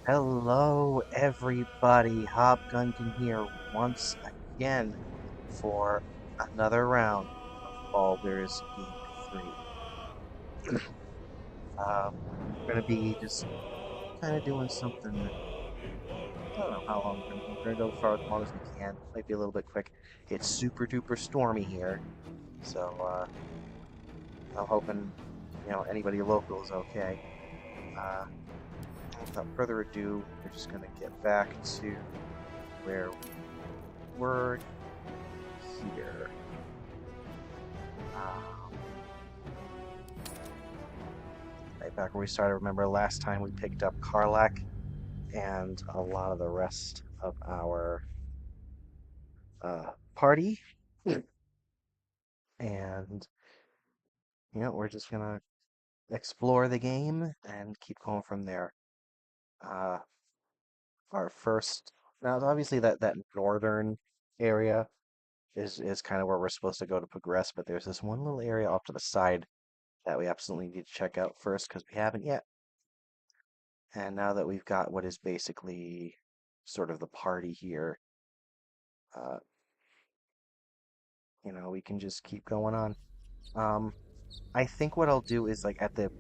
Hello, everybody. Hobgunkin here once again for another round of Baldur's Gate 3. We're gonna be just kind of doing something. I don't know how long we're gonna go. We're gonna go for as long as we can. Might be a little bit quick. It's super duper stormy here, so I'm hoping anybody local is okay. Uh, Without further ado, we're just gonna get back to where we were here. Um, right back where we started. Remember last time we picked up Karlak and a lot of the rest of our party, and we're just gonna explore the game and keep going from there. Uh, our first now, obviously that northern area is kind of where we're supposed to go to progress, but there's this one little area off to the side that we absolutely need to check out first because we haven't yet. And now that we've got what is basically sort of the party here, uh, we can just keep going on. Um, I think what I'll do is like at the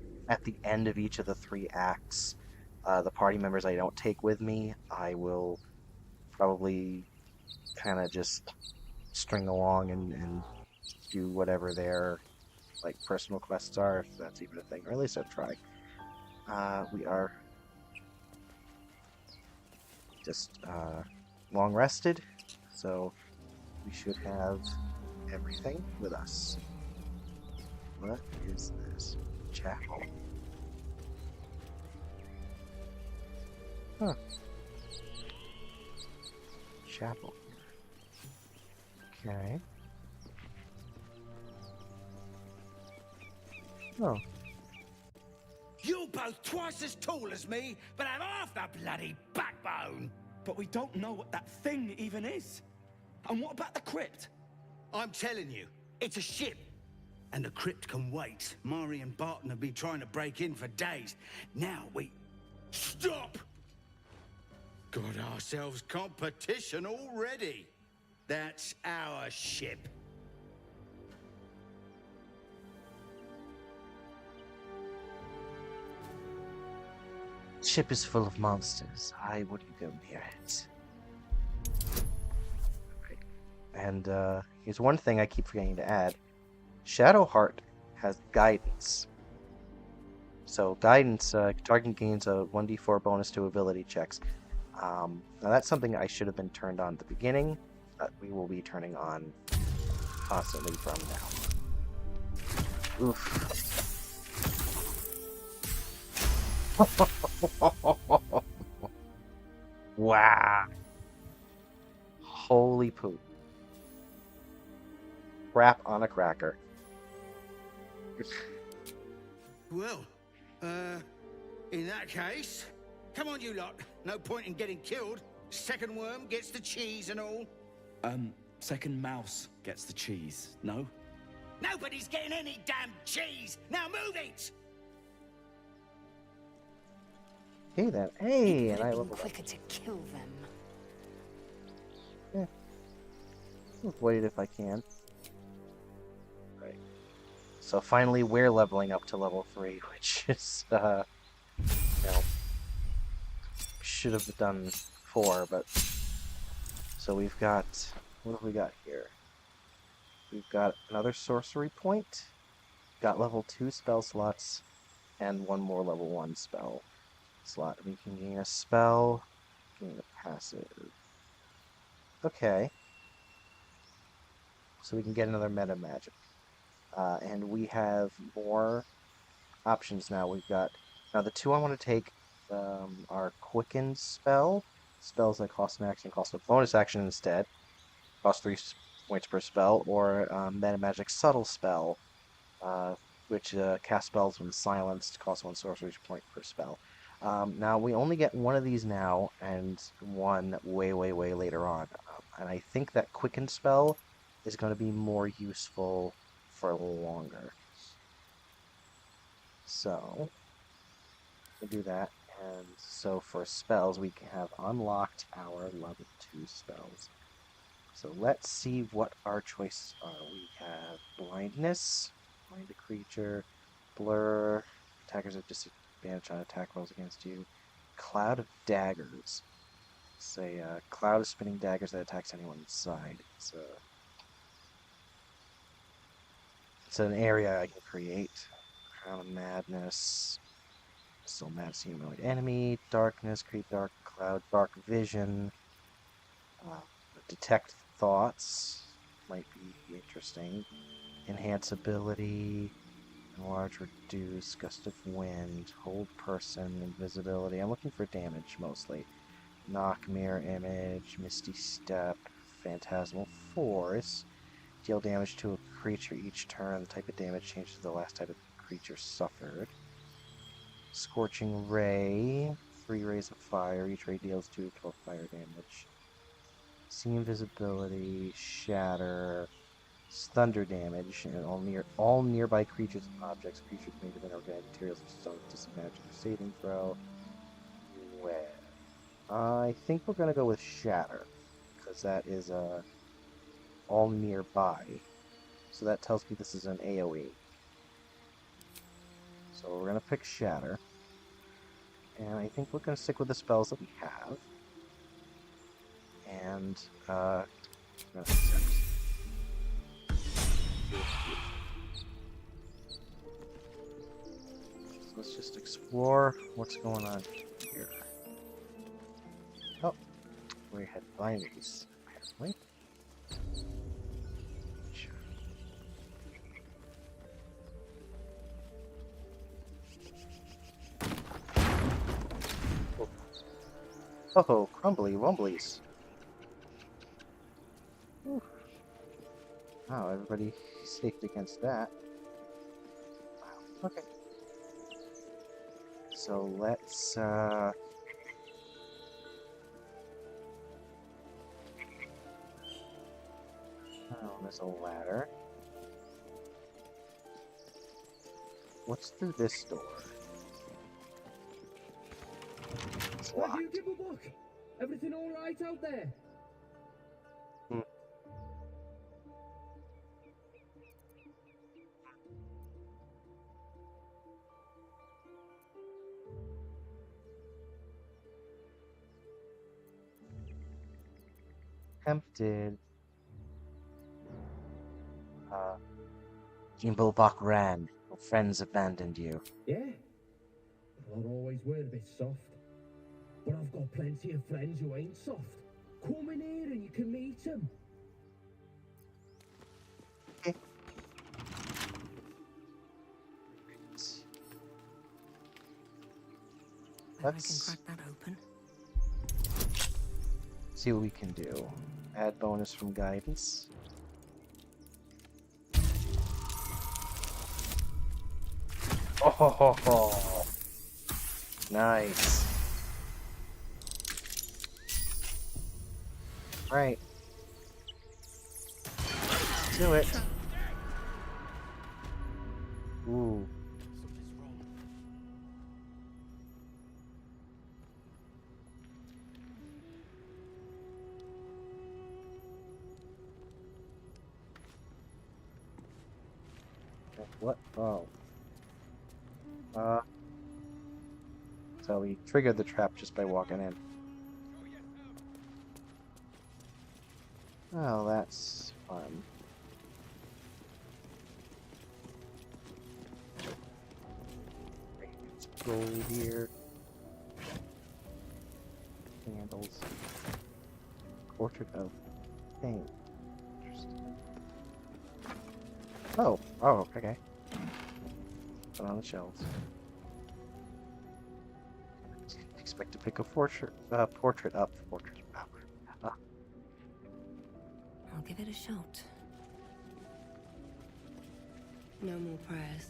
end of each of the three acts, the party members I don't take with me, I will probably kind of just string along and do whatever their like personal quests are, if that's even a thing, or at least I'll try. We are just long rested, so we should have everything with us. What is this? Chapel. Huh. Chapel. Okay. Oh. You're both twice as tall as me, but have half the bloody backbone. But we don't know what that thing even is. And what about the crypt? I'm telling you, it's a ship. And the crypt can wait. Mari and Barton have been trying to break in for days. Now we... Stop! Got ourselves competition already. That's our ship. Ship is full of monsters. I wouldn't go near it. Right. And here's one thing I keep forgetting to add. Shadowheart has guidance. So guidance, target gains a 1d4 bonus to ability checks. Now that's something I should have been turned on at the beginning, but we will be turning on constantly from now. Oof. Wow. Holy poop. Crap on a cracker. Well, in that case, come on you lot. No point in getting killed. Second worm gets the cheese and all. Second mouse gets the cheese, no? Nobody's getting any damn cheese! Now move it! Hey then. Hey, It and would I have been leveled up. quicker to kill them. Avoid it if I can. Right. So finally we're leveling up to level 3, which is, should have done 4, but... So we've got... What have we got here? We've got another sorcery point, got level 2 spell slots, and one more level 1 spell slot. We can gain a spell, gain a passive. Okay. So we can get another meta magic. And we have more options now. We've got... Now the two I want to take are Quicken spell. Spells that cost an action, cost a bonus action instead. Cost 3 points per spell. Or meta magic subtle spell, which cast spells when silenced, costs 1 sorcery point per spell. Now we only get one of these now, and one way, way, way later on. And I think that Quicken spell is going to be more useful for longer. So we'll do that, And so for spells, we have unlocked our level 2 spells. So let's see what our choices are. We have blindness, blind a creature, blur, attackers have disadvantage on attack rolls against you, cloud of daggers. Say cloud of spinning daggers that attacks anyone inside. It's an area I can create. Crown of madness. Still mad humanoid enemy. Darkness, create dark cloud, dark vision. Uh, detect thoughts might be interesting. Enhance ability, enlarge, reduce, gust of wind, hold person, invisibility. I'm looking for damage mostly. Knock, mirror image, misty step, phantasmal force. Deal damage to a creature each turn. The type of damage changes to the last type of creature suffered. Scorching ray, 3 rays of fire. Each ray deals 2d12 fire damage. See invisibility, shatter, thunder damage, and all nearby creatures and objects. Creatures made of inorganic materials such as stone disadvantage on their saving throw. Well, I think we're gonna go with shatter because that is all nearby. So that tells me this is an AoE. So we're gonna pick shatter, and I think we're gonna stick with the spells that we have. And we're gonna accept. So let's just explore what's going on here. Oh, we had binaries, apparently. Oh, crumbly rumblies. Whew. Wow, everybody saved against that. Wow, okay. So let's, oh, there's a ladder. What's through this door? It's Why do you locked. give a book? Everything all right out there? Hmm. Tempted. Jimbo ran. Your friends abandoned you. Yeah. Well, I always were a bit soft. But I've got plenty of friends who ain't soft. Come in here and you can meet them. Okay. I can crack that open. See what we can do. Add bonus from guidance. Oh, ho, ho, ho. Nice. Right. Do it. Ooh. What? Oh. So we triggered the trap just by walking in. Oh, that's fun. Gold here. Candles. Portrait of paint. Interesting. Oh, okay. Put on the shelves. Expect to pick a portrait up. Portrait of power. I'll give it a shot. No more prayers.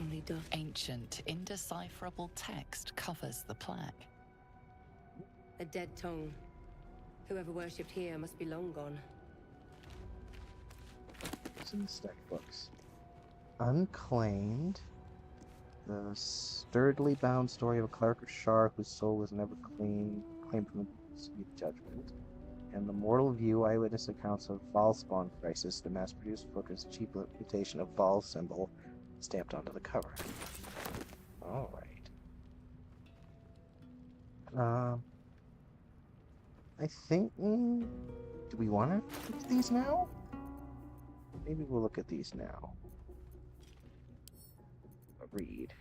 Only dust. Ancient, indecipherable text covers the plaque. A dead tongue. Whoever worshipped here must be long gone. What's in the stack books? Unclaimed. The sturdily bound story of a cleric of Shar whose soul was never claimed from the City of Judgment, and the mortal view eyewitness accounts of Valspawn crisis, the mass-produced book is a cheap imitation of Val's symbol stamped onto the cover. Alright. I think... do we want to look at these now? Maybe we'll look at these now. Read.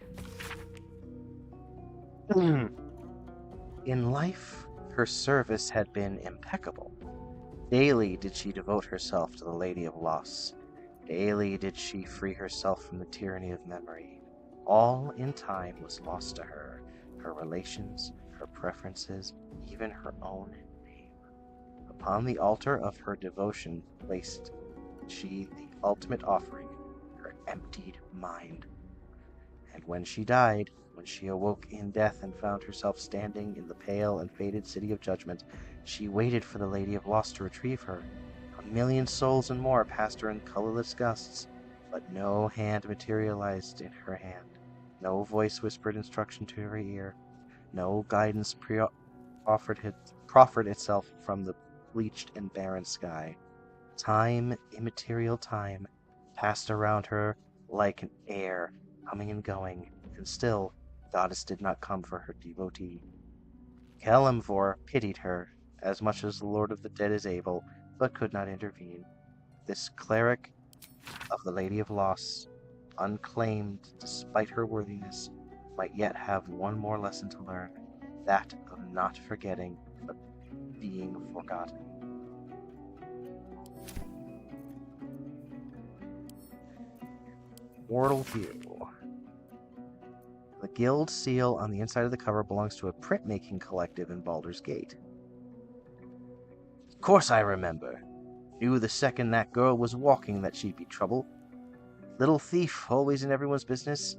In life, her service had been impeccable. Daily did she devote herself to the Lady of Loss. Daily did she free herself from the tyranny of memory. All in time was lost to her, her relations, her preferences, even her own name. Upon the altar of her devotion placed she the ultimate offering, her emptied mind. And when she died, when she awoke in death and found herself standing in the pale and faded City of Judgment, she waited for the Lady of Loss to retrieve her. 1,000,000 souls and more passed her in colorless gusts, but no hand materialized in her hand. No voice whispered instruction to her ear. No guidance proffered itself from the bleached and barren sky. Time, immaterial time, passed around her like an air, coming and going, and still goddess did not come for her devotee. Kalimvor pitied her, as much as the Lord of the Dead is able, but could not intervene. This cleric of the Lady of Loss, unclaimed despite her worthiness, might yet have one more lesson to learn, that of not forgetting, but being forgotten. Mortal View. The guild seal on the inside of the cover belongs to a printmaking collective in Baldur's Gate. Of course I remember. Knew the second that girl was walking that she'd be trouble. Little thief, always in everyone's business.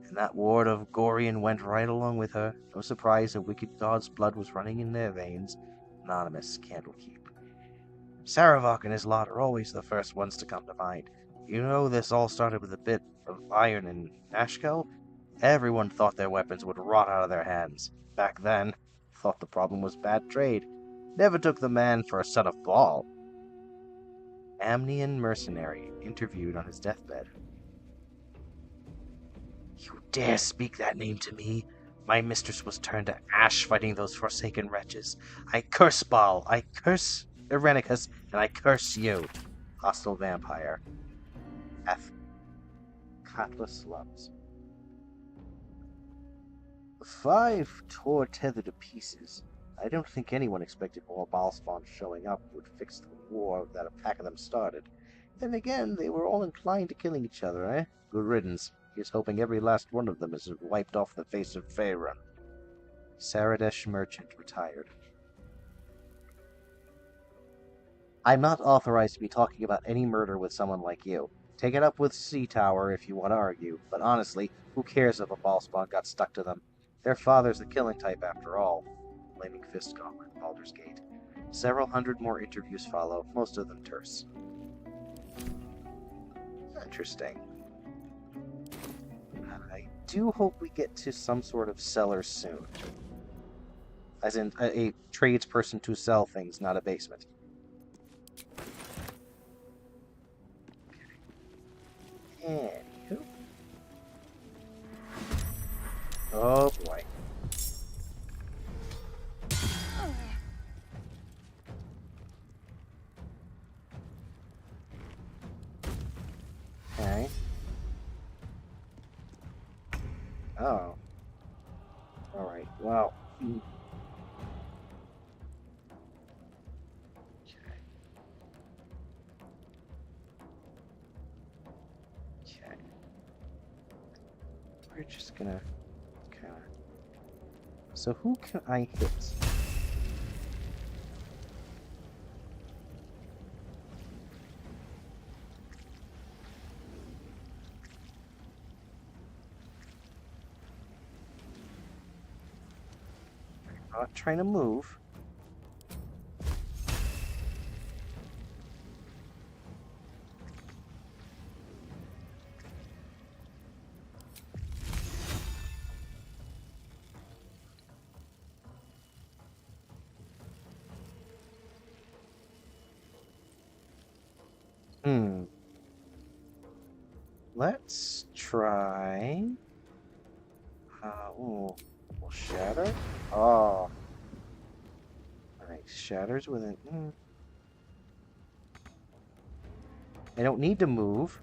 And that ward of Gorian went right along with her. No surprise the wicked god's blood was running in their veins. Anonymous, Candlekeep. Saravok and his lot are always the first ones to come to mind. You know, this all started with a bit of iron in Nashkel. Everyone thought their weapons would rot out of their hands. Back then, thought the problem was bad trade. Never took the man for a son of Baal. Amnian mercenary, interviewed on his deathbed. You dare speak that name to me? My mistress was turned to ash fighting those forsaken wretches. I curse Baal, I curse Irenicus, and I curse you. Hostile vampire. Katla slums. The 5 tore tethered to pieces. I don't think anyone expected more Baalspawn showing up would fix the war that a pack of them started. Then again, they were all inclined to killing each other, eh? Good riddance. He's hoping every last one of them is wiped off the face of Faerun. Saradesh merchant retired. I'm not authorized to be talking about any murder with someone like you. Take it up with Sea Tower if you want to argue, but honestly, who cares if a Baalspawn got stuck to them? Their father's the killing type after all. Flaming Fist Gauntlet, Baldur's Gate. Several hundred more interviews follow, most of them terse. Interesting. I do hope we get to some sort of seller soon. As in, a tradesperson to sell things, not a basement. Anywho. Oh boy. Okay. Oh. Alright, well. Okay. Okay. We're just gonna kinda... So who can I hit? Not trying to move. Hmm. Let's try. Ooh. Well, shatter? Oh. Alright, shatters within. I don't need to move.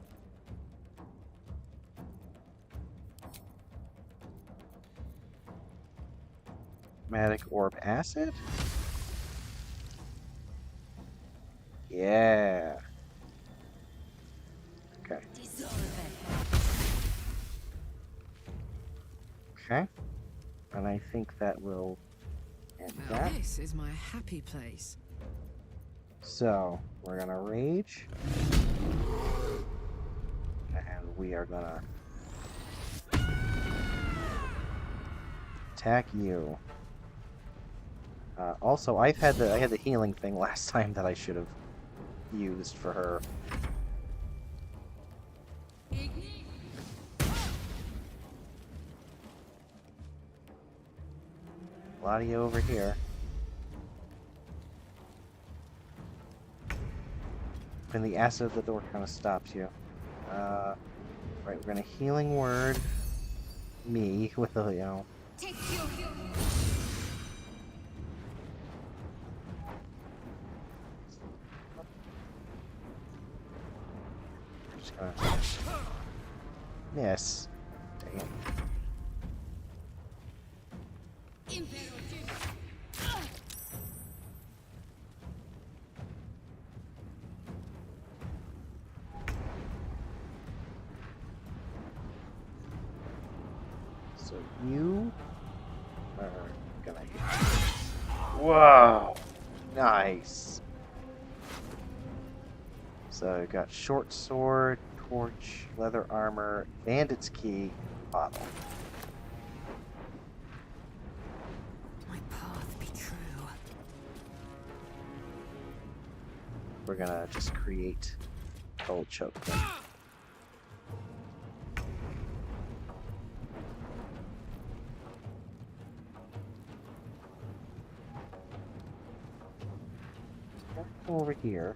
Chromatic orb acid? Yeah. Okay. Okay. And I think that will end Well, that. this is my happy place. So, we're gonna rage. And we are gonna attack you. Also, I had the healing thing last time that I should have used for her. A lot of you over here. And the acid of the door kind of stops you. Right, we're gonna healing word me with a, you know. Just gonna miss. Dang it. So you are gonna hit. Whoa! Nice. So I got short sword, torch, leather armor, bandit's key, bottle. My path be true. We're gonna just create old choke thing. Over here.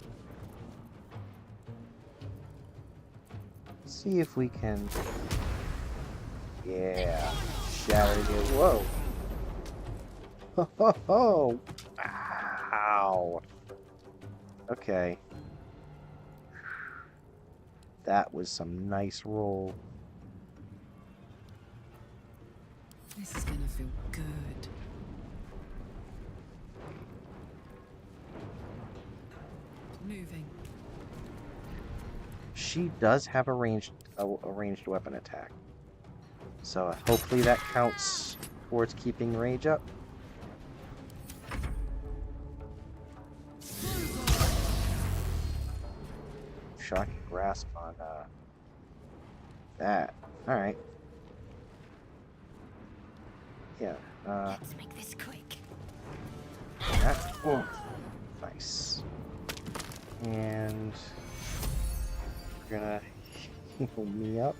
See if we can. Yeah. Shatter you. Whoa. Ho ho ho. Ow. Okay. That was some nice roll. This is gonna feel good. Moving. She does have a ranged weapon attack. So hopefully that counts towards keeping rage up. Shocking grasp on that. Alright. Yeah. Let's make this quick. That. Oh, nice. And we're gonna heal me up.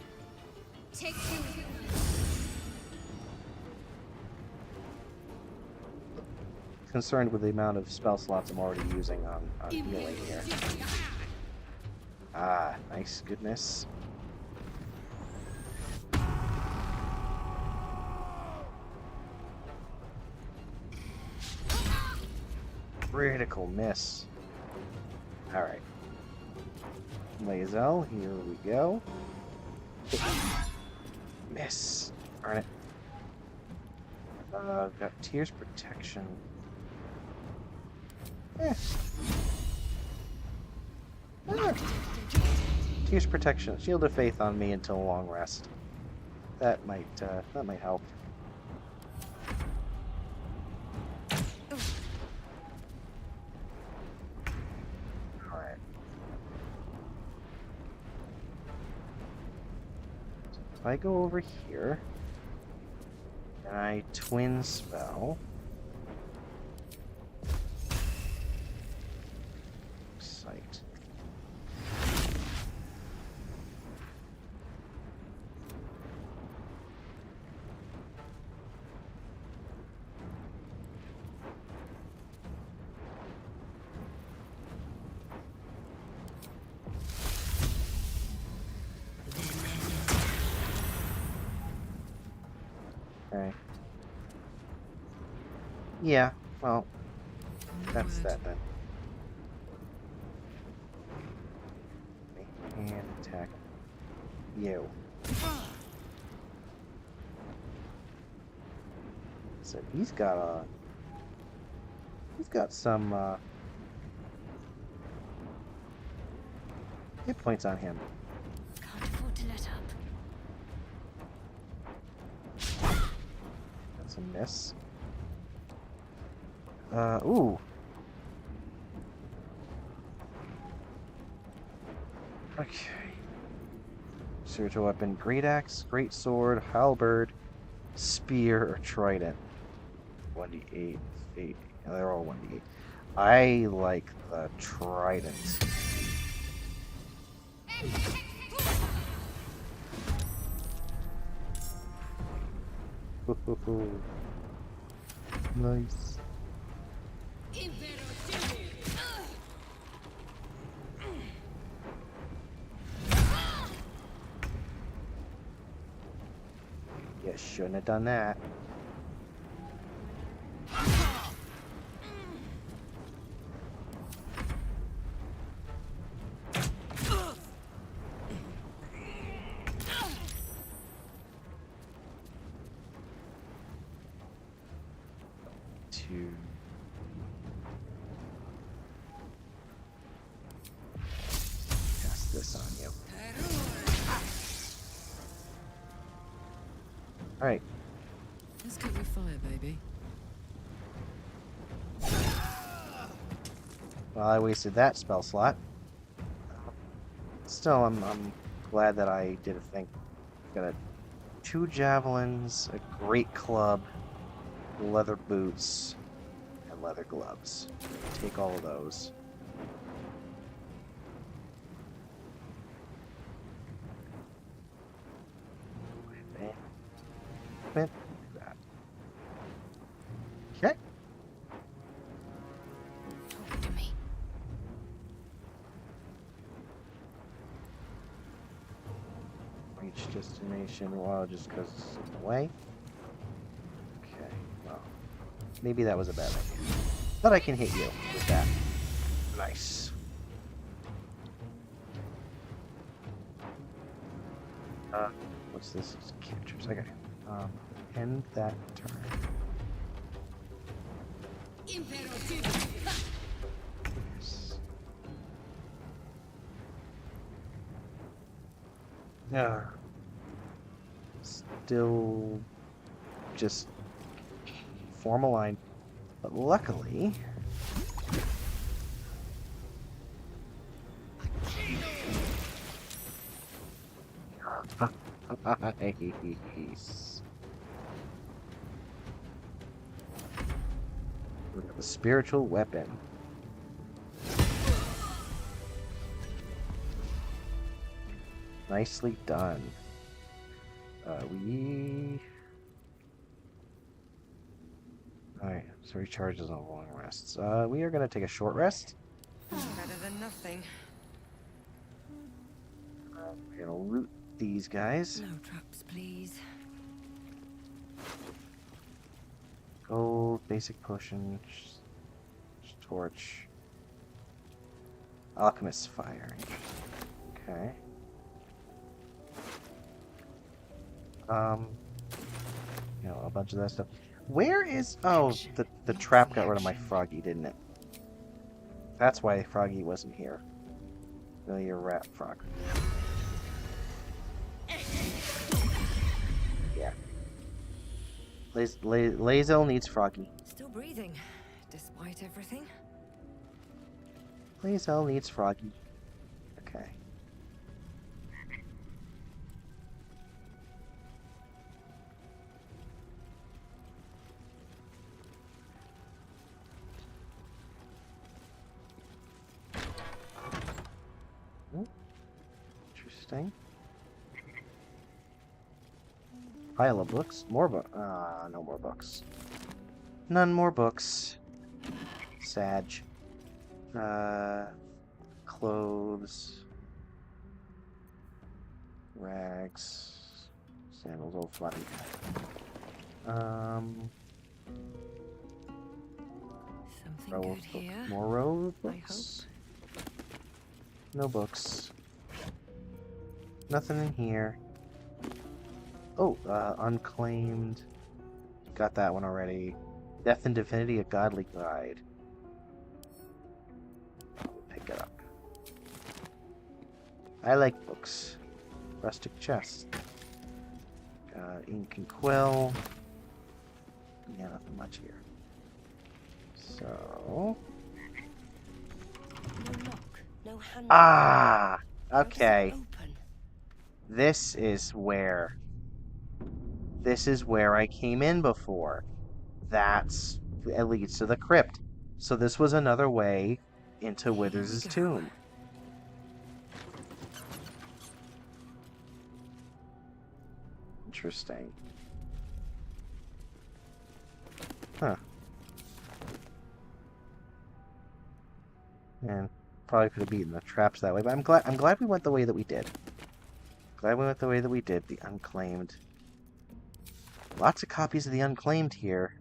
Take two. Concerned with the amount of spell slots I'm already using on healing here. Ah, nice goodness. Critical miss. Alright. Lazel, here we go. Miss. Darn it. Got Tears Protection. Tears Protection. Shield of Faith on me until long rest. That might help. Alright. So if I go over here and I twin spell. Sight. Yeah, well, My that's word. that then. And attack you. So he's got some hit points on him. Can't afford to let up. That's a miss. Ooh. Okay. Spiritual weapon: great axe, great sword, halberd, spear, or trident. 1d8, 8. They're all 1d8. I like the trident. Nice. You shouldn't have done that. To cast this on you. Alright. Let's cook with fire, baby. Well, I wasted that spell slot. Still, I'm glad that I did a thing. Got a 2 javelins, a great club, leather boots, and leather gloves. Take all of those. Equip that. Okay. Talk to me. Reach destination while just because it's in the way. Okay, well, maybe that was a bad idea. But I can hit you with that. Nice. What's this? It's cantrips. Okay. End that turn. Yes. Yeah. Still just form a line. But luckily, nice. We have a spiritual weapon. Nicely done. Alright, so recharges on long rests. We are gonna take a short rest. Better than nothing. We're gonna loot these guys. No traps, please. Gold, basic potion, torch, alchemist's fire. Okay. You know, a bunch of that stuff. Where is... Oh, the trap got rid of my Froggy, didn't it? That's why Froggy wasn't here. Familiar rat frog. Yeah. Lazel needs Froggy. Still breathing, despite everything. Lazel needs Froggy. Okay. Interesting. Pile of books. More book. No more books. None more books. Sag. Clothes. Rags. Sandals, old flooding. Nothing Row good of books. here. More row of I books. No books. Nothing in here. Oh, unclaimed. Got that one already. Death and Divinity, a Godly Guide. Pick it up. I like books. Rustic chest. Ink and quill. Yeah, nothing much here. So... No lock, no handle. Ah! How does it Okay. open? This is where I came in before. That's it leads to the crypt. So this was another way into Here we Withers' go. tomb. Interesting. Huh. And probably could have beaten the traps that way, but I'm glad we went the way that we did. Glad we went the way that we did. The Unclaimed. Lots of copies of the Unclaimed here.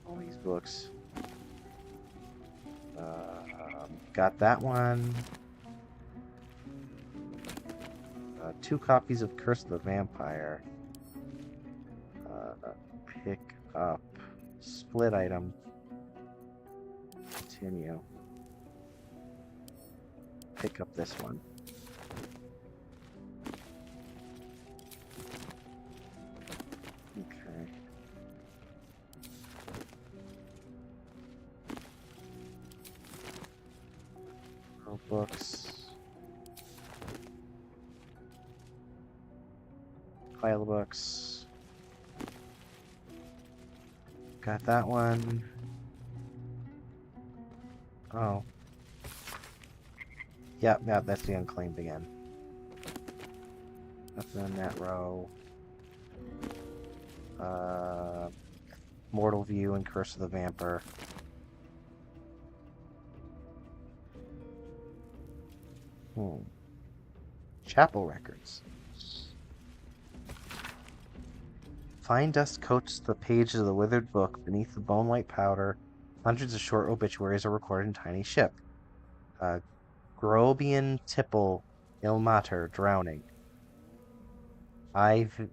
All these books. Got that one. 2 copies of Curse of the Vampire. Pick up. Split item. Continue. Pick up this one. Okay. Books. Pile of books. Got that one. Oh. Yep, that's the Unclaimed again. Nothing in that row. Mortal View and Curse of the Vampire. Chapel records. Fine dust coats the pages of the withered book. Beneath the bone-white powder, hundreds of short obituaries are recorded in tiny ship. Grobian Tipple, ill mater, drowning. Ivane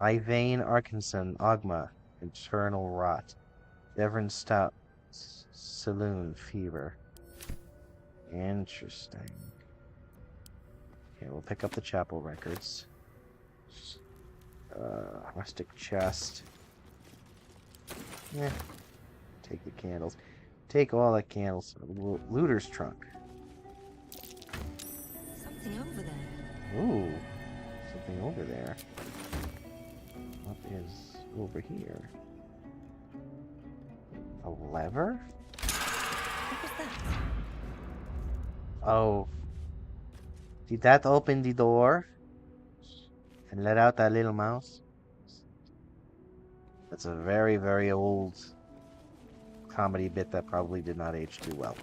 Arkinson, Ogma, internal rot. Devon Stout, saloon, fever. Interesting. Okay, we'll pick up the chapel records. Rustic chest. Take the candles. Take all the candles. Looter's trunk. Something over there. Ooh, something over there. What is over here? A lever? What was that? Oh. Did that open the door? And let out that little mouse? That's a very, very old comedy bit that probably did not age too well.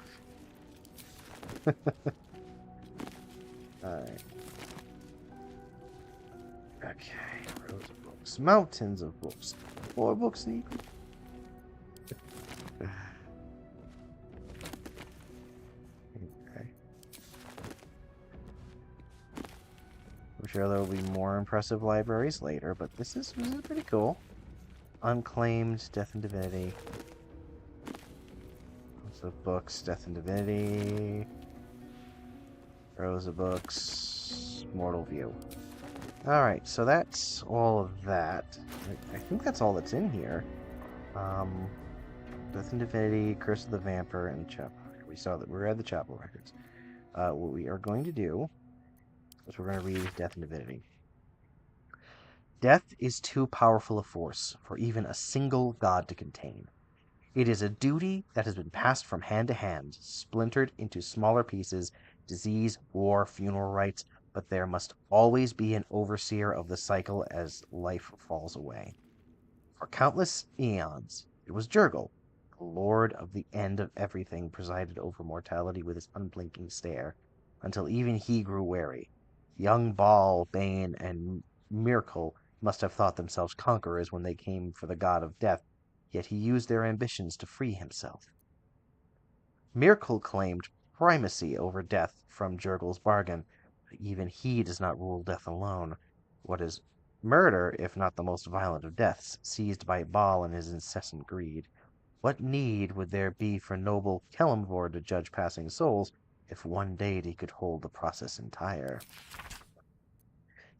Alright. Okay, rows of books. Mountains of books. 4 books neat. Okay. I'm sure there will be more impressive libraries later, but this is pretty cool. Unclaimed, Death and Divinity. Lots of books, Death and Divinity. Rows of books, Mortal View. Alright, so that's all of that. I think that's all that's in here. Death and Divinity, Curse of the Vampire, and Chapel. We saw that we read the Chapel records. What we are going to do is we're going to read Death and Divinity. Death is too powerful a force for even a single god to contain. It is a duty that has been passed from hand to hand, splintered into smaller pieces, disease, war, funeral rites, but there must always be an overseer of the cycle as life falls away. For countless eons, it was Jurgle, the lord of the end of everything, presided over mortality with his unblinking stare, until even he grew wary. Young Baal, Bane, and Miracle must have thought themselves conquerors when they came for the god of death, yet he used their ambitions to free himself. Miracle claimed primacy over death from Jurgel's bargain, but even he does not rule death alone. What is murder, if not the most violent of deaths, seized by Baal in his incessant greed? What need would there be for noble Kelemvor to judge passing souls if one deity could hold the process entire?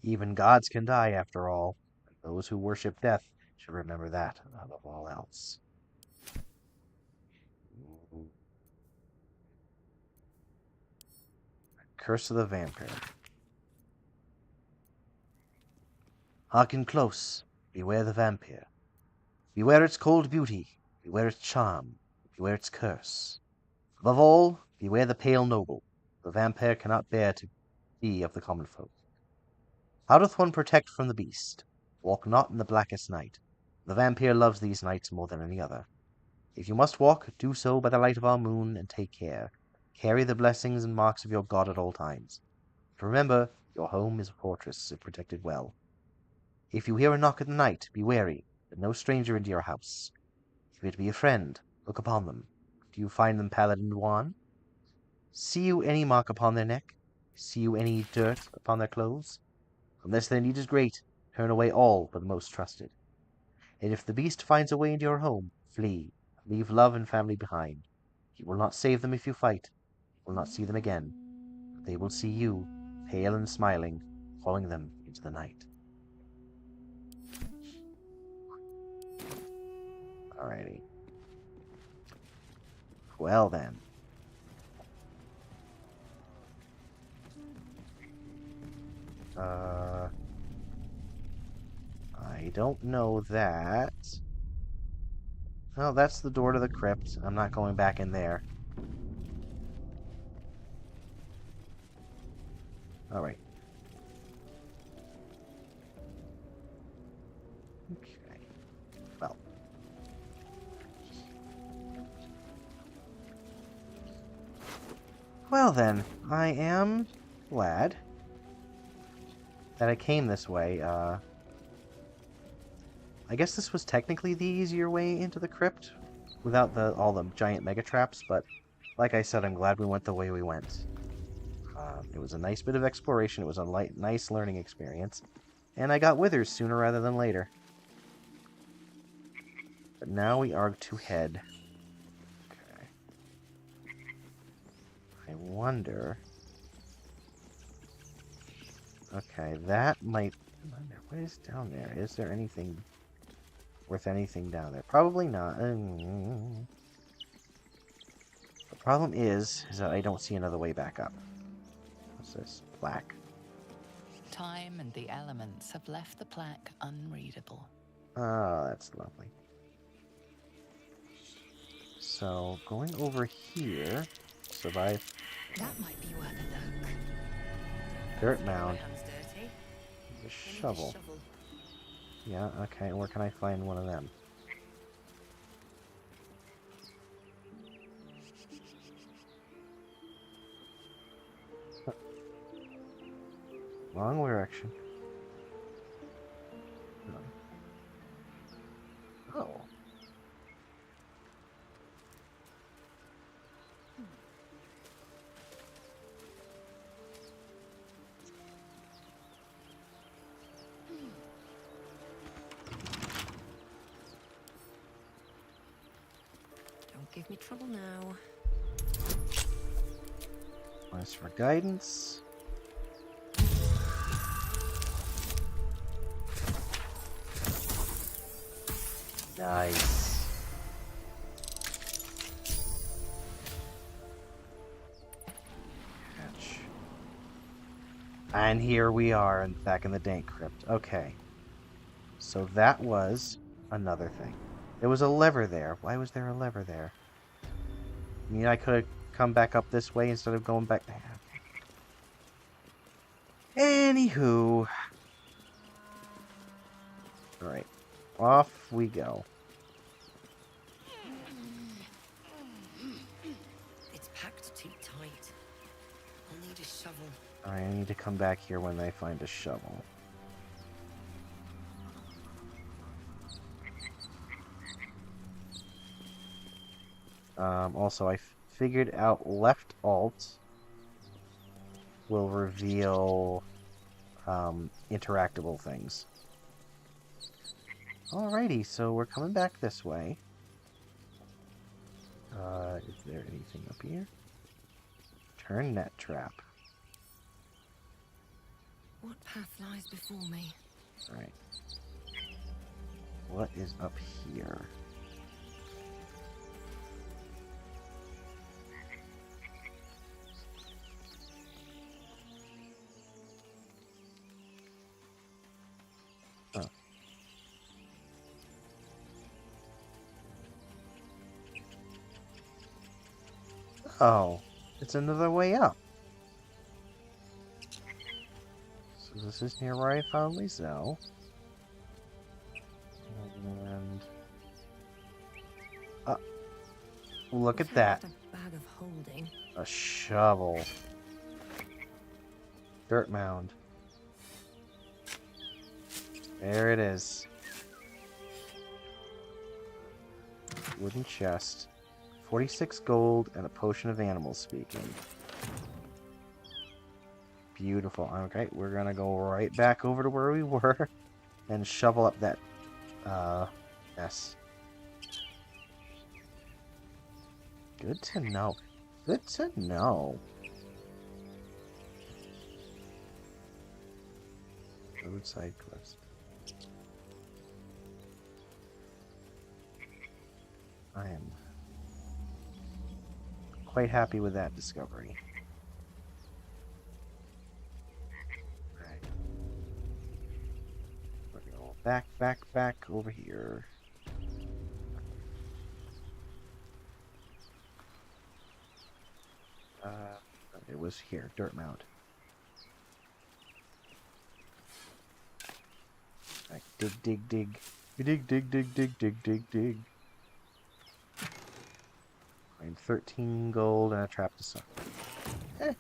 Even gods can die, after all. Those who worship death should remember that above all else. Curse of the Vampire. Hearken close. Beware the vampire. Beware its cold beauty. Beware its charm. Beware its curse. Above all, beware the pale noble. The vampire cannot bear to be of the common folk. How doth one protect from the beast? Walk not in the blackest night. The vampire loves these nights more than any other. If you must walk, do so by the light of our moon, and take care. Carry the blessings and marks of your god at all times. But remember, your home is a fortress, if protected well. If you hear a knock at night, be wary, let no stranger into your house. If it be a friend, look upon them. Do you find them pallid and wan? See you any mark upon their neck? See you any dirt upon their clothes? Unless their need is great, turn away all but the most trusted. And if the beast finds a way into your home, flee. Leave love and family behind. You will not save them if you fight. You will not see them again. But they will see you, pale and smiling, calling them into the night. Alrighty. Well then. I don't know that. Oh, that's the door to the crypt. I'm not going back in there. Alright. Okay. Well. Well then, I am glad that I came this way. I guess this was technically the easier way into the crypt without all the giant mega traps, but like I said, I'm glad we went the way we went. It was a nice bit of exploration. It was a nice learning experience, and I got withers sooner rather than later. But now we are to head. Okay. I wonder. Okay, that might. What is down there? Is there anything worth anything down there? Probably not. The problem is that I don't see another way back up. What's this? Plaque. Time and the elements have left the plaque unreadable. Oh, that's lovely. So, going over here, survive. That might be worth a look. Dirt mound. My hands dirty. A I need a shovel. shovel. Yeah, okay, where can I find one of them? Wrong direction. Oh. Don't give me trouble now. As for guidance. Nice. Catch. And here we are, back in the dank crypt. Okay. So that was another thing. There was a lever there. Why was there a lever there? I mean, I could have come back up this way instead of going back there. Anywho. Alright. Off we go. It's packed too tight. I'll need a shovel. Alright, I need to come back here when I find a shovel. Also, I figured out left alt will reveal interactable things. Alrighty, so we're coming back this way. Is there anything up here? Turn net trap. What path lies before me? Alright. What is up here? Oh. Oh, it's another way up. So this is near where I found Lizelle. And look at that. A bag of holding. A shovel. Dirt mound. There it is. Wooden chest. 46 gold and a potion of animal speaking. Beautiful. Okay, we're gonna go right back over to where we were and shovel up that mess. Good to know. Good to know. Roadside quest. I am quite happy with that discovery. Right. We're gonna go back over here. It was here, dirt mound. Right, dig. Dig. I'm 13 gold and a trap to suck.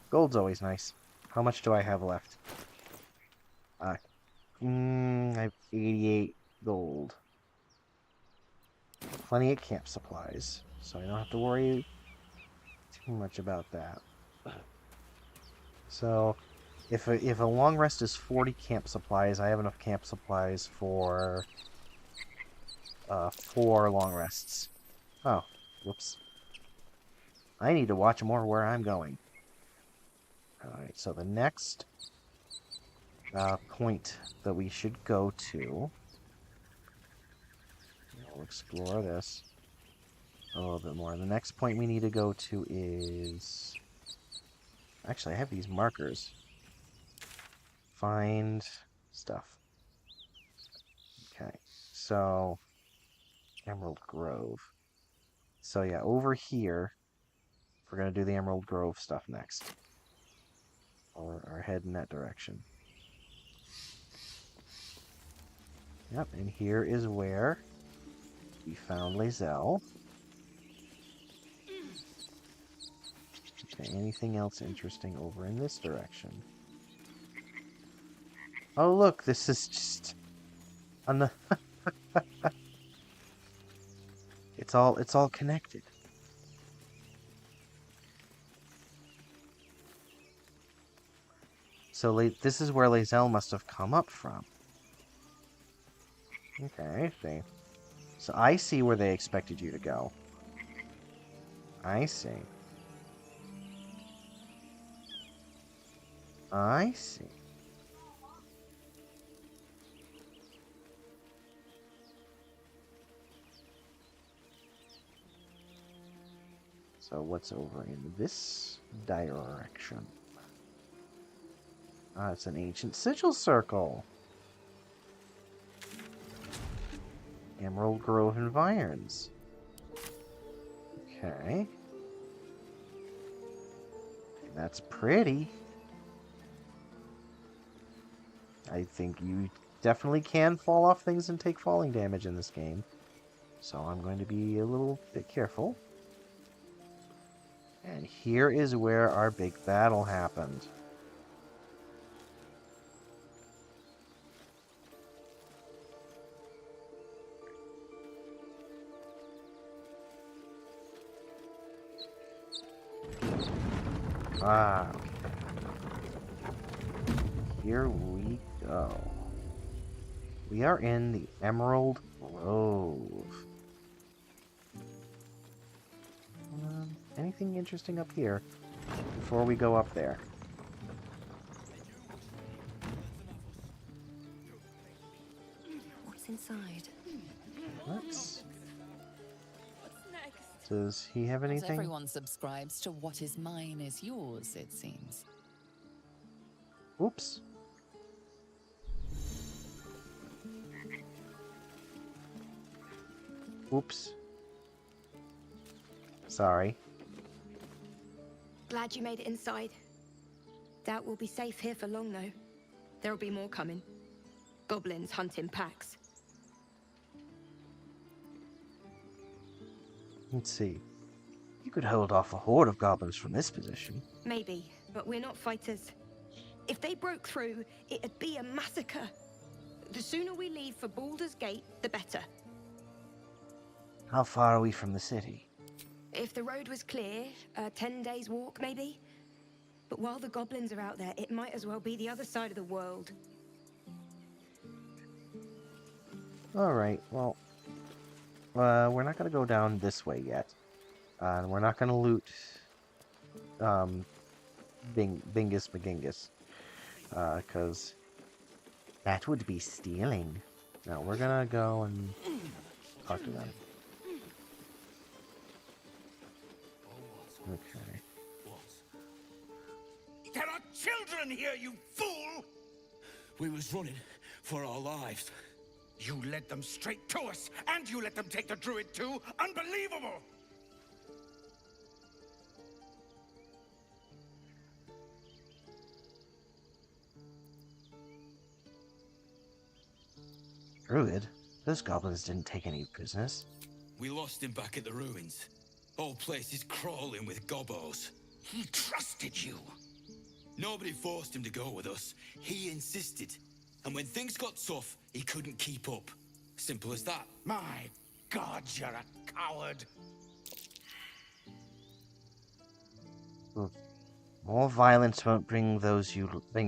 Gold's always nice. How much do I have left? I have 88 gold. Plenty of camp supplies, so I don't have to worry too much about that. So, if a long rest is 40 camp supplies, I have enough camp supplies for 4 long rests. Oh, whoops. I need to watch more where I'm going. Alright, so the next point that we should go to... We'll explore this a little bit more. The next point we need to go to is... Actually, I have these markers. Find stuff. Okay, so... Emerald Grove. So yeah, over here... We're going to do the Emerald Grove stuff next. Or head in that direction. Yep, and here is where we found Lizelle. Okay, anything else interesting over in this direction? Oh look, this is just... It's all connected. So this is where Lizelle must have come up from. Okay, I see. So I see where they expected you to go. I see. I see. So what's over in this direction? Ah, it's an ancient sigil circle. Emerald Grove Environs. Okay. That's pretty. I think you definitely can fall off things and take falling damage in this game. So I'm going to be a little bit careful. And here is where our big battle happened. Ah, here we go. We are in the Emerald Grove. Anything interesting up here before we go up there? What's inside? Let's... Does he have Not anything? everyone subscribes to what is mine is yours, it seems. Oops. Oops. Sorry. Glad you made it inside. Doubt we'll be safe here for long, though. There'll be more coming. Goblins hunt in packs. Let's see. You could hold off a horde of goblins from this position. Maybe, but we're not fighters. If they broke through, it'd be a massacre. The sooner we leave for Baldur's Gate, the better. How far are we from the city? If the road was clear, 10 days walk, maybe? But while the goblins are out there, it might as well be the other side of the world. Alright, well... we're not gonna go down this way yet. And we're not gonna loot... Bingus McGingus. Because... that would be stealing. No, we're gonna go and... talk to them. Okay. There are children here, you fool! We was running for our lives. You led them straight to us, and you let them take the Druid too? Unbelievable! Druid? Those goblins didn't take any business. We lost him back at the ruins. Whole place is crawling with gobos. He trusted you. Nobody forced him to go with us. He insisted. And when things got tough, he couldn't keep up. Simple as that. My God, you're a coward. More violence won't bring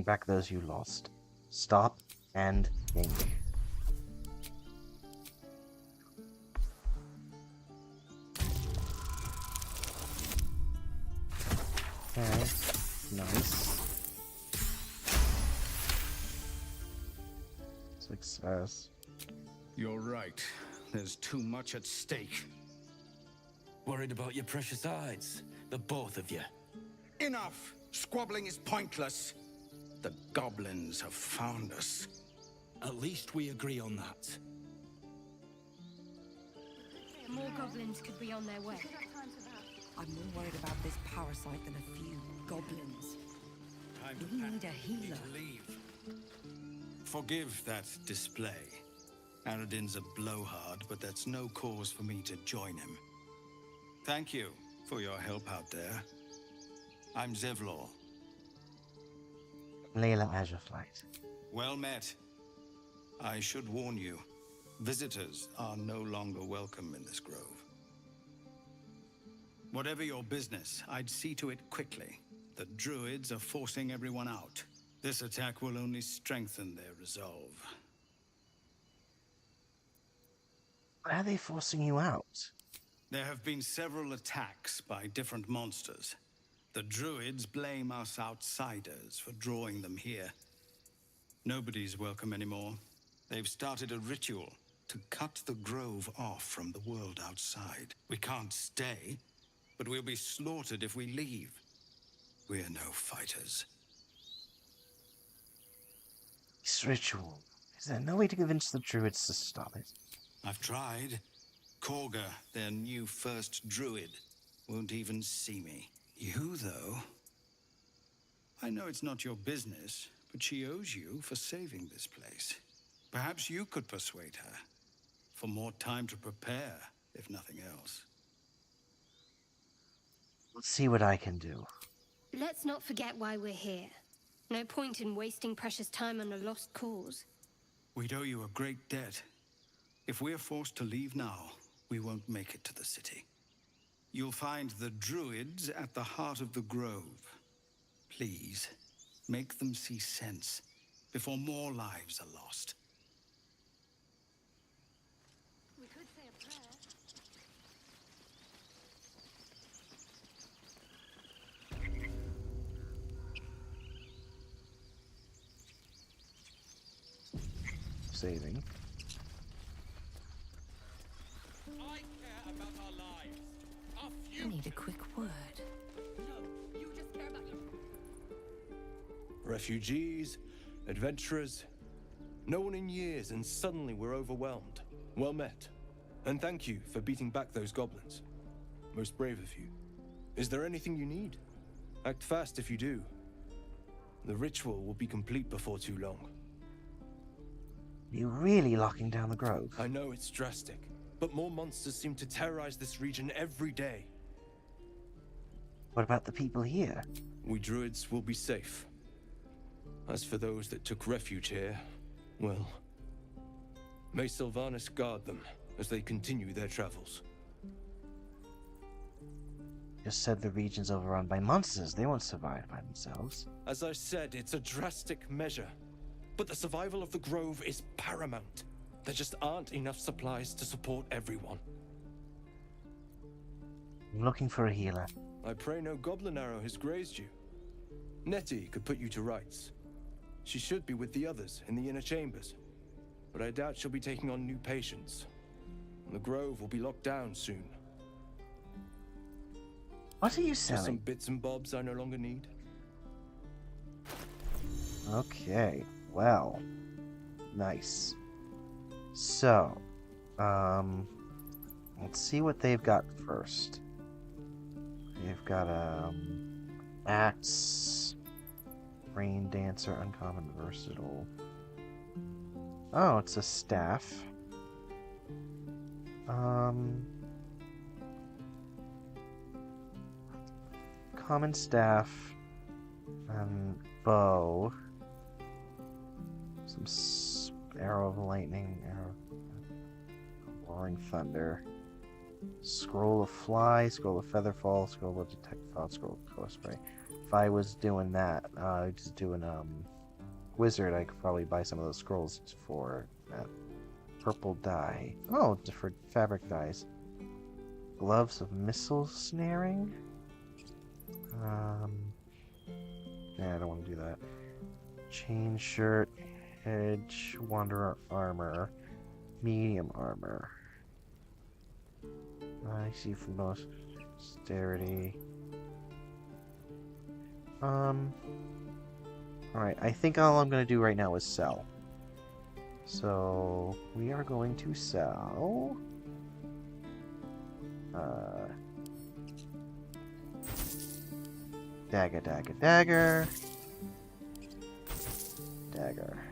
back those you lost. Stop and think. Okay, nice. Success. You're right. There's too much at stake. Worried about your precious hides, the both of you. Enough! Squabbling is pointless. The goblins have found us. At least we agree on that. More goblins could be on their way. I'm more worried about this parasite than a few goblins. Time We need a healer. to leave. Forgive that display. Aradin's a blowhard, but that's no cause for me to join him. Thank you for your help out there. I'm Zevlor. Layla Azureflight. Well met. I should warn you, visitors are no longer welcome in this grove. Whatever your business, I'd see to it quickly. The Druids are forcing everyone out. This attack will only strengthen their resolve. Why are they forcing you out? There have been several attacks by different monsters. The Druids blame us outsiders for drawing them here. Nobody's welcome anymore. They've started a ritual to cut the grove off from the world outside. We can't stay, but we'll be slaughtered if we leave. We're no fighters. This ritual. Is there no way to convince the druids to stop it? I've tried. Korga, their new first druid, won't even see me. You, though? I know it's not your business, but she owes you for saving this place. Perhaps you could persuade her. For more time to prepare, if nothing else. Let's see what I can do. Let's not forget why we're here. No point in wasting precious time on a lost cause. We'd owe you a great debt. If we're forced to leave now, we won't make it to the city. You'll find the Druids at the heart of the grove. Please, make them see sense before more lives are lost. We could say a prayer. Saving. I care about our lives. Our I future. need a quick word. No, you just care about your... Refugees, adventurers, no one in years, and suddenly we're overwhelmed. Well met. And thank you for beating back those goblins. Most brave of you. Is there anything you need? Act fast if you do. The ritual will be complete before too long. You're really locking down the grove. I know it's drastic, but more monsters seem to terrorize this region every day. What about the people here? We druids will be safe. As for those that took refuge here, well, may Sylvanas guard them as they continue their travels. Just said the region's overrun by monsters. They won't survive by themselves. As I said, it's a drastic measure. But the survival of the Grove is paramount. There just aren't enough supplies to support everyone. I'm looking for a healer. I pray no goblin arrow has grazed you. Nettie could put you to rights. She should be with the others in the inner chambers. But I doubt she'll be taking on new patients. The Grove will be locked down soon. What are you Just some selling? bits and bobs I no longer need. Okay, well, nice. So, let's see what they've got first. They've got axe, rain dancer, uncommon, versatile. Oh, it's a staff. Common staff and bow. Some arrow of lightning, arrow of roaring thunder. Scroll of fly, scroll of featherfall, scroll of detect thought, scroll of color spray. If I was doing that, just doing wizard, I could probably buy some of those scrolls for that purple dye. Oh, different fabric dyes. Gloves of missile snaring. Yeah, I don't want to do that. Chain shirt, hedge, wanderer armor, medium armor. I see from most dexterity. Alright, I think all I'm gonna do right now is sell. So we are going to sell dagger, dagger, dagger. Dagger.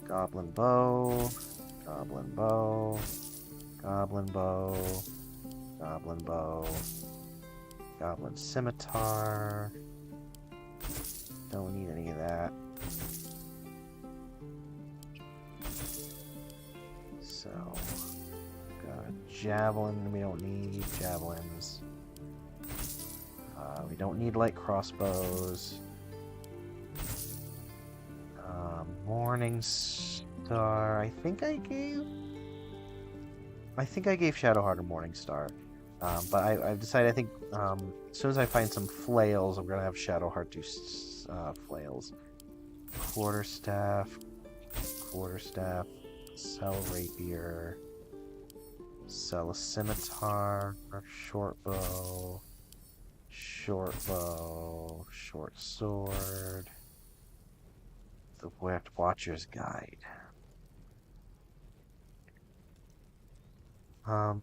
Goblin bow. Goblin bow. Goblin bow. Goblin bow. Goblin scimitar. Don't need any of that. So, got a javelin. We don't need javelins. We don't need light crossbows. Morning Star. I think I gave Shadowheart a Morning Star. But I've decided. I think as soon as I find some flails, I'm gonna have Shadowheart do flails. Quarterstaff. Sell rapier. Sell a scimitar. Short bow. Short sword. The Watcher's Guide. I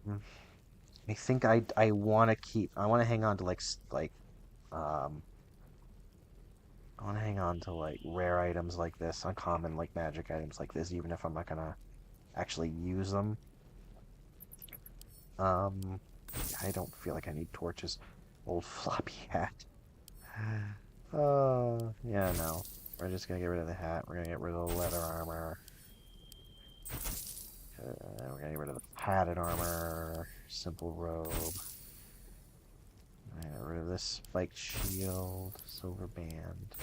think I want to keep. I want to hang on to I want to hang on to rare items like this, uncommon magic items like this, even if I'm not gonna actually use them. I don't feel like I need torches. Old floppy hat. Yeah, no. We're just gonna get rid of the hat. We're gonna get rid of the leather armor. We're gonna get rid of the padded armor. Simple robe. Get rid of this spiked shield, silver band,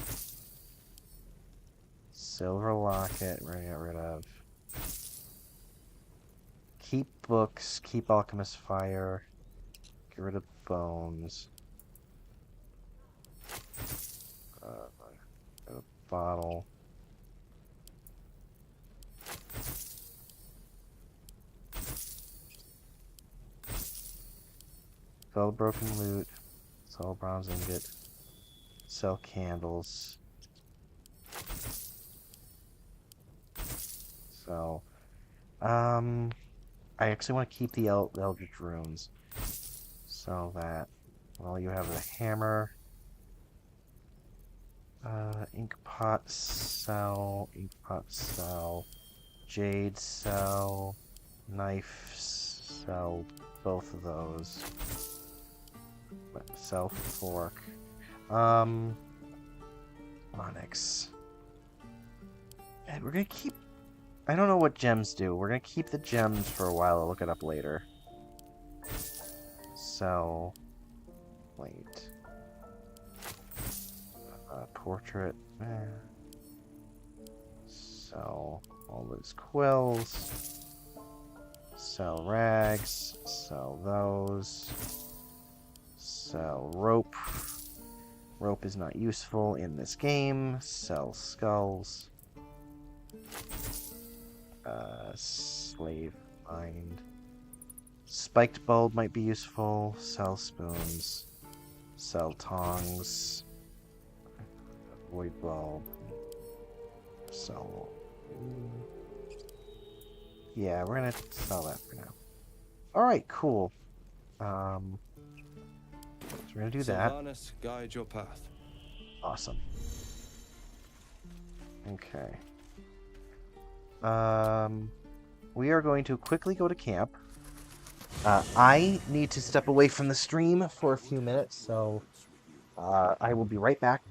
silver locket. We're gonna get rid of. Keep books. Keep alchemist fire. Get rid of bones. A bottle. Sell broken loot. Sell bronze ingot. Sell candles. So, I actually want to keep the Eldritch runes. So that, well, you have a hammer. Ink pot cell, jade cell, knife cell, both of those. Cell fork. Onyx. And we're gonna keep. I don't know what gems do. We're gonna keep the gems for a while. I'll look it up later. So, wait. Portrait. Sell all those quills. Sell rags. Sell those. Sell rope. Rope is not useful in this game. Sell skulls. Slave mind. Spiked bulb might be useful. Sell spoons. Sell tongs. Void bulb. Sell. Yeah, we're gonna sell that for now. Alright, cool. So we're gonna do that. Sylvanas, guide your path. Awesome. Okay. We are going to quickly go to camp. I need to step away from the stream for a few minutes, so I will be right back.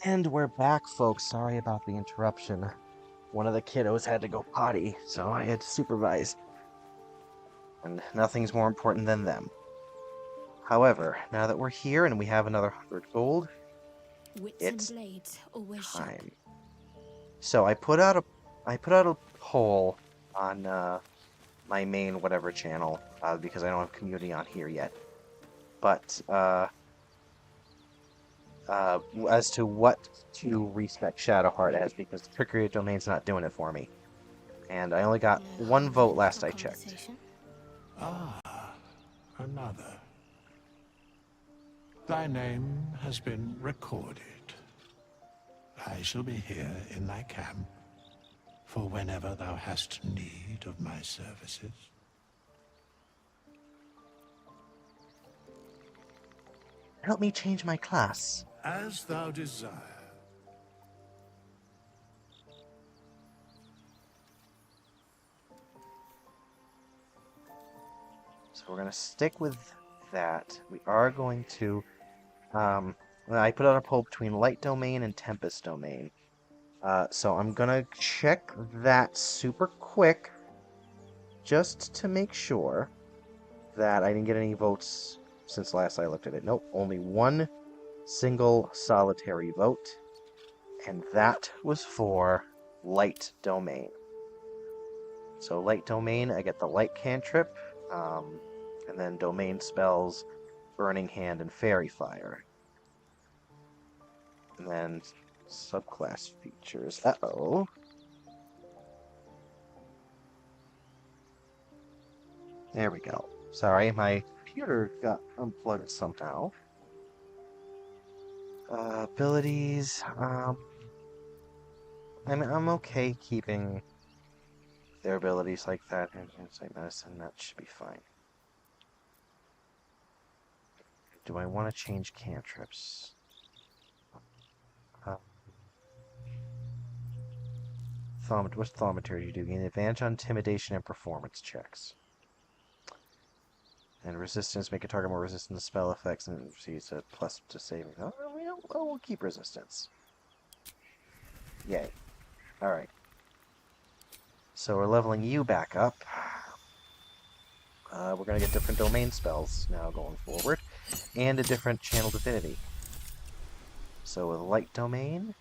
And we're back, folks. Sorry about the interruption. One of the kiddos had to go potty, so I had to supervise. And nothing's more important than them. However, now that we're here and we have another 100 gold, it's time. So I put out a poll on my main whatever channel because I don't have community on here yet. But as to what to respec Shadowheart as, because the Trickery Domain's not doing it for me. And I only got one vote last I checked. Ah, another. Thy name has been recorded. I shall be here in thy camp for whenever thou hast need of my services. Help me change my class. As thou desire. So we're going to stick with that. We are going to... I put out a poll between Light Domain and Tempest Domain. So I'm going to check that super quick just to make sure that I didn't get any votes since last I looked at it. Nope, only one single solitary vote, and that was for Light Domain. So Light Domain, I get the Light Cantrip, and then Domain spells Burning Hand and Fairy Fire. And then subclass features. Uh-oh. There we go. Sorry, my computer got unplugged somehow. Abilities, I'm okay keeping their abilities like that in Insight Medicine. That should be fine. Do I want to change cantrips? What's Thaumaturgy you do? Gain advantage on intimidation and performance checks. And resistance, make a target more resistant to spell effects and receives a plus to saving. Oh, we'll keep resistance. Yay. Alright. So we're leveling you back up. We're going to get different domain spells now going forward. And a different channel divinity. So with Light Domain,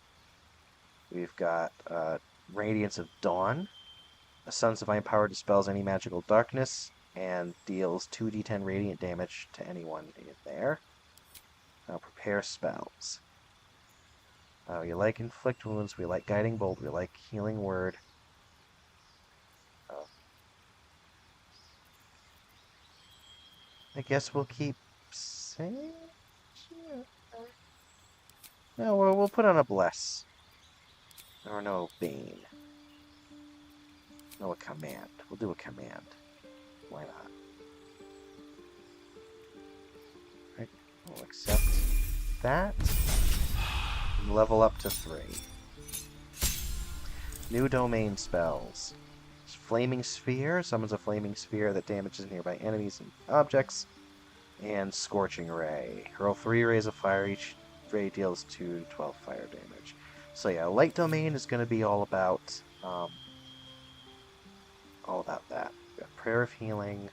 we've got Radiance of Dawn. A Sun's Divine Power dispels any magical darkness and deals 2d10 radiant damage to anyone in there. Now prepare spells. We like Inflict Wounds, we like Guiding Bolt, we like Healing Word. I guess we'll keep Sage? No, we'll put on a Bless. Or no, Bane. No, a Command. We'll do a Command. Why not? Right, we'll accept that. And level up to 3. New domain spells. Flaming Sphere summons a flaming sphere that damages nearby enemies and objects. And Scorching Ray. Hurl 3 rays of fire. Each ray deals 2 to 12 fire damage. So yeah, Light Domain is going to be all about that. We've got Prayer of Healing.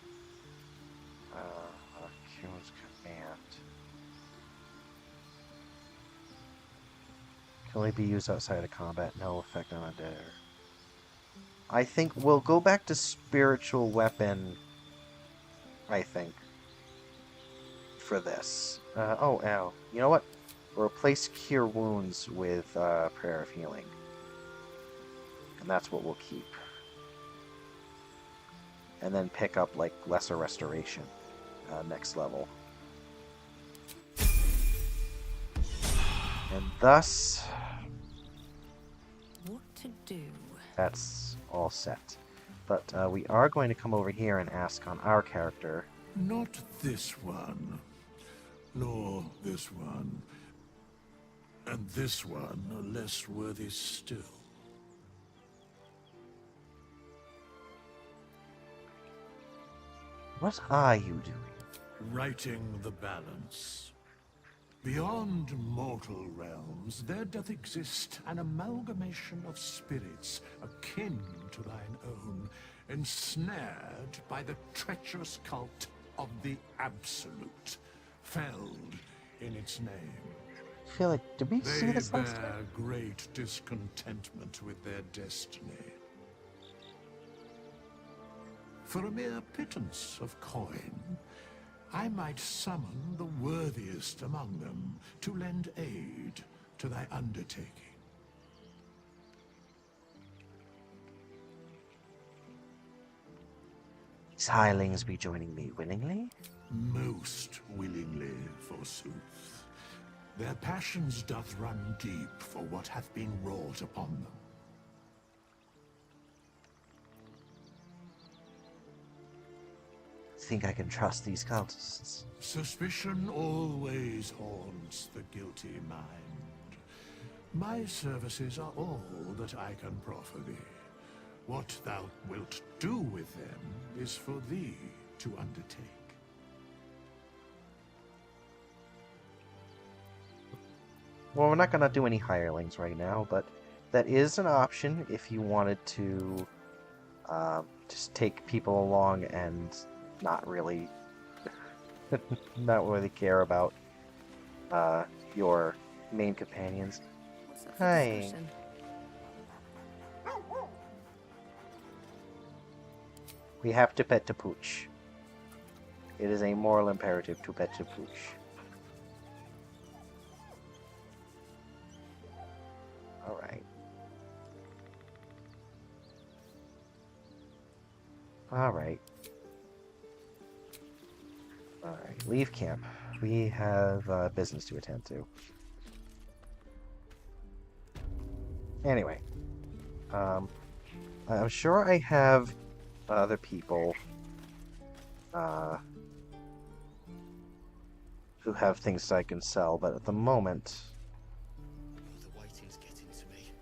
Kuhn's Command. Can only be used outside of combat. No effect on undead. I think we'll go back to Spiritual Weapon, I think, for this. Ow. You know what? We'll replace Cure Wounds with Prayer of Healing. And that's what we'll keep. And then pick up, like, Lesser Restoration next level. And thus... What to do? That's all set. But we are going to come over here and ask on our character. Not this one, nor this one, and this one are less worthy still. What are you doing? Righting the balance. Beyond mortal realms, there doth exist an amalgamation of spirits akin to thine own, ensnared by the treacherous cult of the Absolute, felled in its name. I feel like, did we see They this last time? bear great discontentment with their destiny. For a mere pittance of coin, I might summon the worthiest among them to lend aid to thy undertaking. These hirelings be joining me willingly? Most willingly, forsooth. Their passions doth run deep for what hath been wrought upon them. Think I can trust these cultists? Suspicion always haunts the guilty mind. My services are all that I can proffer thee. What thou wilt do with them is for thee to undertake. Well, we're not going to do any hirelings right now, but that is an option if you wanted to just take people along and not really care about your main companions. Hi. We have to pet the pooch. It is a moral imperative to pet the pooch. Alright. Alright. Alright, leave camp. We have business to attend to. Anyway. I'm sure I have other people who have things I can sell, but at the moment... The waiting's getting to me.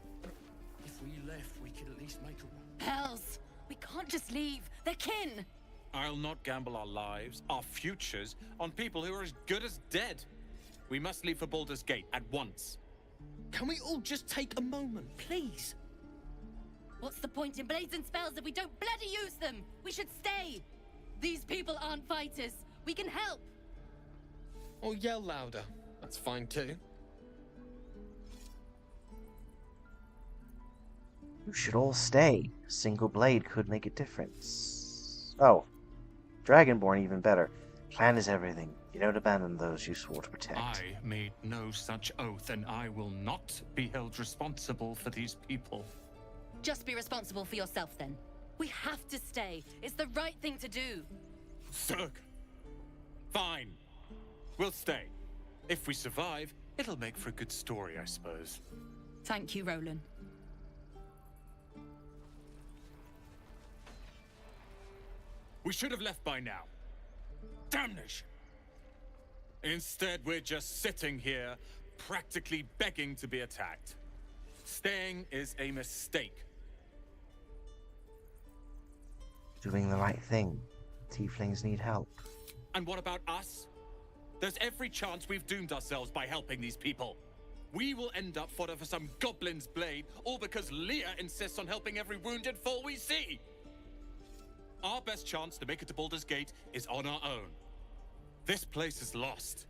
If we left, we could at least make a... Hells! We can't just leave. They're kin! I'll not gamble our lives, our futures, on people who are as good as dead. We must leave for Baldur's Gate at once. Can we all just take a moment, please? What's the point in blades and spells if we don't bloody use them? We should stay! These people aren't fighters. We can help! Or yell louder. That's fine too. You should all stay. A single blade could make a difference. Oh. Dragonborn even better. Plan is everything. You don't abandon those you swore to protect. I made no such oath, and I will not be held responsible for these people. Just be responsible for yourself then. We have to stay. It's the right thing to do. Zerg. Fine. We'll stay. If we survive, it'll make for a good story, I suppose. Thank you, Roland. We should have left by now. Damnation! Instead, we're just sitting here, practically begging to be attacked. Staying is a mistake. Doing the right thing. Tieflings need help. And what about us? There's every chance we've doomed ourselves by helping these people. We will end up fodder for some goblin's blade, all because Leah insists on helping every wounded foe we see. Our best chance to make it to Baldur's Gate is on our own. This place is lost.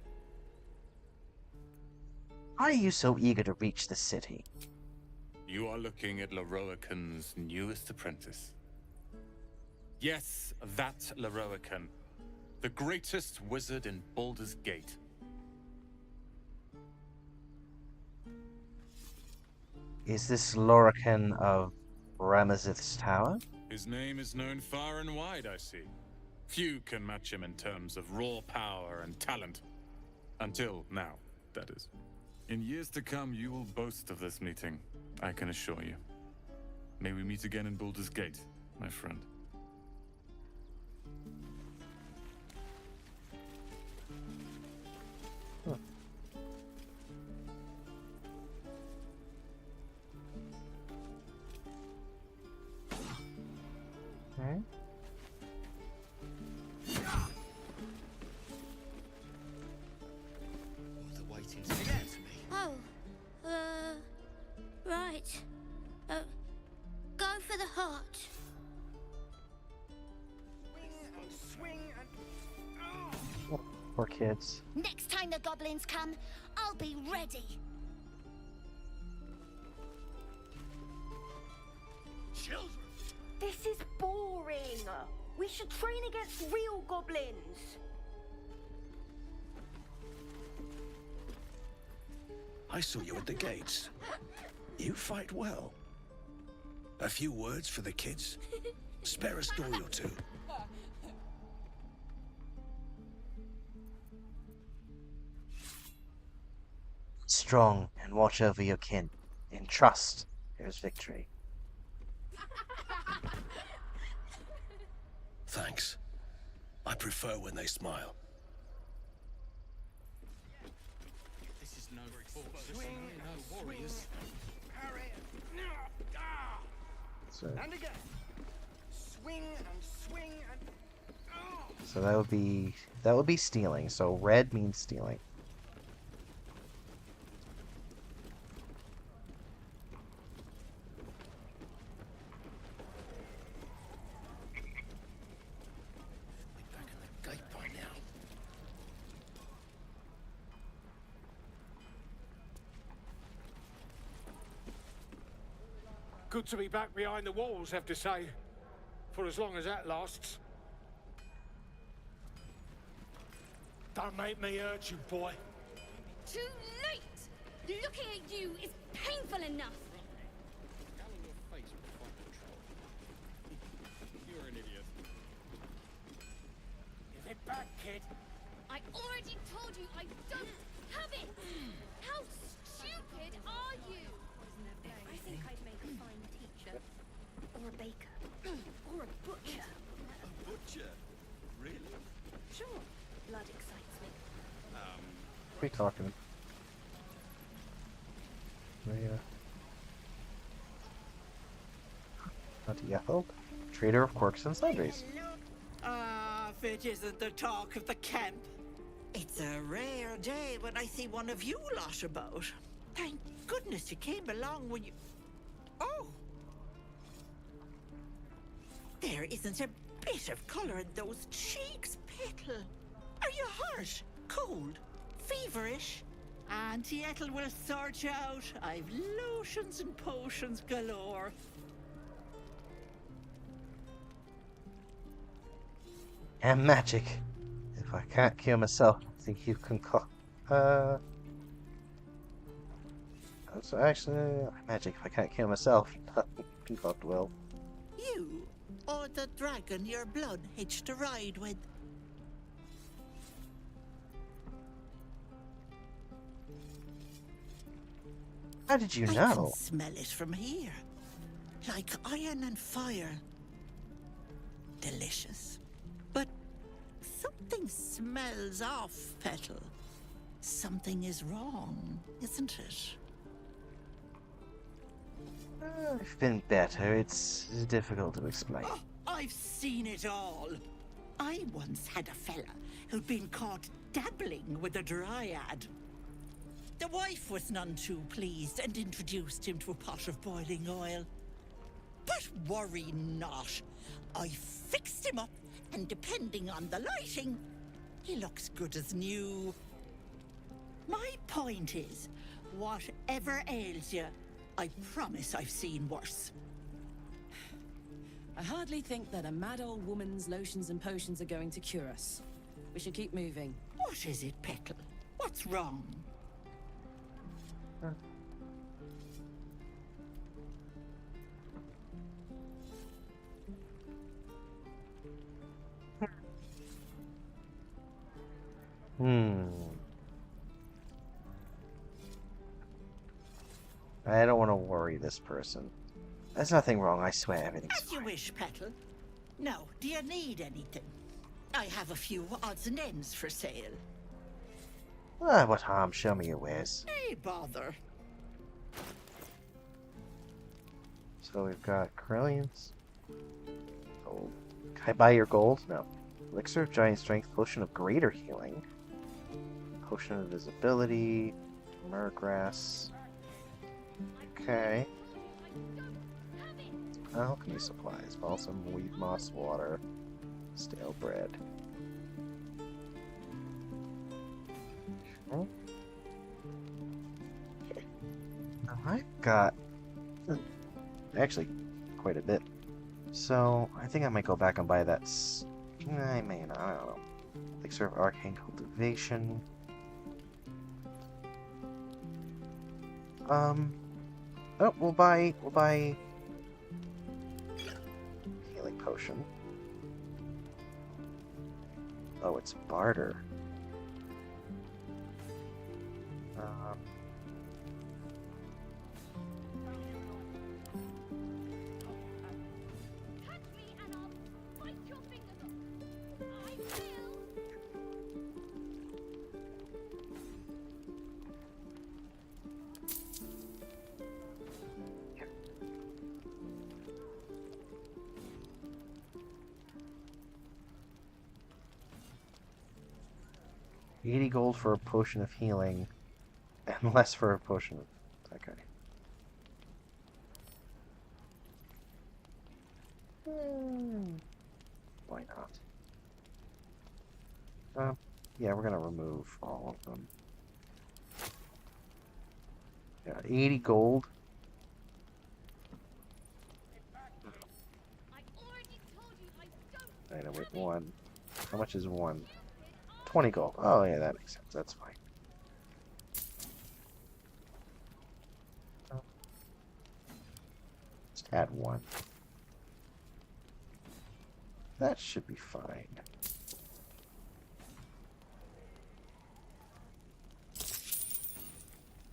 Why are you so eager to reach the city? You are looking at Leroican's newest apprentice. Yes, that Leroican. The greatest wizard in Baldur's Gate. Is this Lorcan of Ramazith's Tower? His name is known far and wide, I see. Few can match him in terms of raw power and talent. Until now, that is. In years to come, you will boast of this meeting, I can assure you. May we meet again in Baldur's Gate, my friend. Huh. Okay. The waiting's Poor kids. Next time the goblins come, I'll be ready. Children! This is boring. We should train against real goblins. I saw you at the gates. You fight well. A few words for the kids? Spare a story or two. Strong and watch over your kin. In trust, there's victory. Thanks. I prefer when they smile. This is no warriors. So, And again. Swing and swing and. so that would be stealing. So red means stealing. Back in the gate by now. Good to be back behind the walls, have to say. For as long as that lasts. Don't make me hurt you, boy. Too late! Looking at you is painful enough. You're an idiot. Give it back, kid. I already told you I don't have it! How stupid are you? I think I'd make a fine teacher. Or a baker. Or a butcher. A butcher? Really? Sure, blood excites me. What are you talking? Auntie Ethel, trader of corks and sundries. Ah, if it isn't the talk of the camp. It's a rare day when I see one of you lot about. Thank goodness you came along when you... Oh! There isn't a bit of colour in those cheeks, Petal. Are you hurt? Cold? Feverish? Auntie Ethel will sort you out. I've lotions and potions galore. And magic. If I can't cure myself, I think you can call. So actually, magic. If I can't cure myself, concoct will. You, or the dragon your blood hitched a ride with. How did you I know? can smell it from here. Like iron and fire. Delicious. But something smells off, Petal. Something is wrong, isn't it? I've been better. It's difficult to explain. Oh, I've seen it all. I once had a fella who'd been caught dabbling with a dryad. The wife was none too pleased and introduced him to a pot of boiling oil. But worry not. I fixed him up, and depending on the lighting, he looks good as new. My point is, whatever ails you, I promise I've seen worse. I hardly think that a mad old woman's lotions and potions are going to cure us. We should keep moving. What is it, Petal? What's wrong? I don't want to worry this person. There's nothing wrong, I swear everything's As you wish, Petal. Now, do you need anything? I have a few odds and ends for sale. Ah, what harm? Show me your wares. Hey, bother. So we've got Corellians. Gold. Can I buy your gold? No. Elixir of Giant Strength, Potion of Greater Healing, Potion of Invisibility, Murgrass. Okay. Alchemy supplies, balsam, weed moss, water, stale bread. Okay. Now I've got actually quite a bit. So I think I might go back and buy that. I may not. I don't know. Elixir of Arcane Cultivation. Oh, we'll buy healing potion. Oh, it's barter. $80 gold for a potion of healing, and less for a potion of... Okay. Why not? Yeah, we're gonna remove all of them. Yeah, 80 gold. I know, wait, one. How much is one? 20 gold. Oh, yeah, that makes sense. That's fine. Just add one. That should be fine.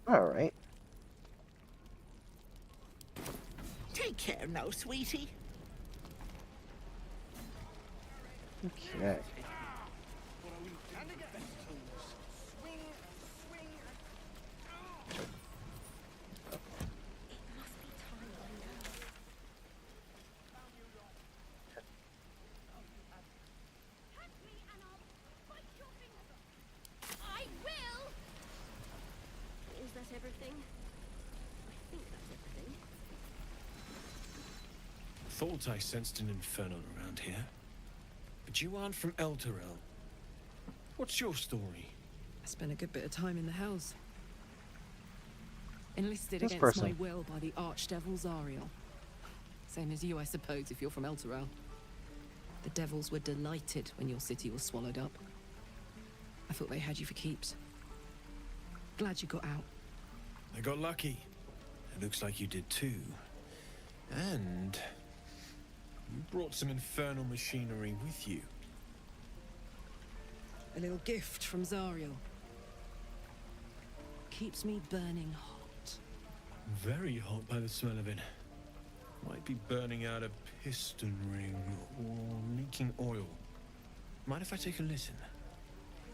Alright. Take care now, sweetie. Okay. Thought I sensed an infernal around here. But you aren't from Elturel. What's your story? I spent a good bit of time in the Hells. Enlisted This against person. my will by the Archdevil Zariel. Same as you, I suppose, if you're from Elturel. The devils were delighted when your city was swallowed up. I thought they had you for keeps. Glad you got out. I got lucky. It looks like you did too. And you brought some infernal machinery with you. A little gift from Zariel. Keeps me burning hot. Very hot by the smell of it. Might be burning out a piston ring or leaking oil. Mind if I take a listen?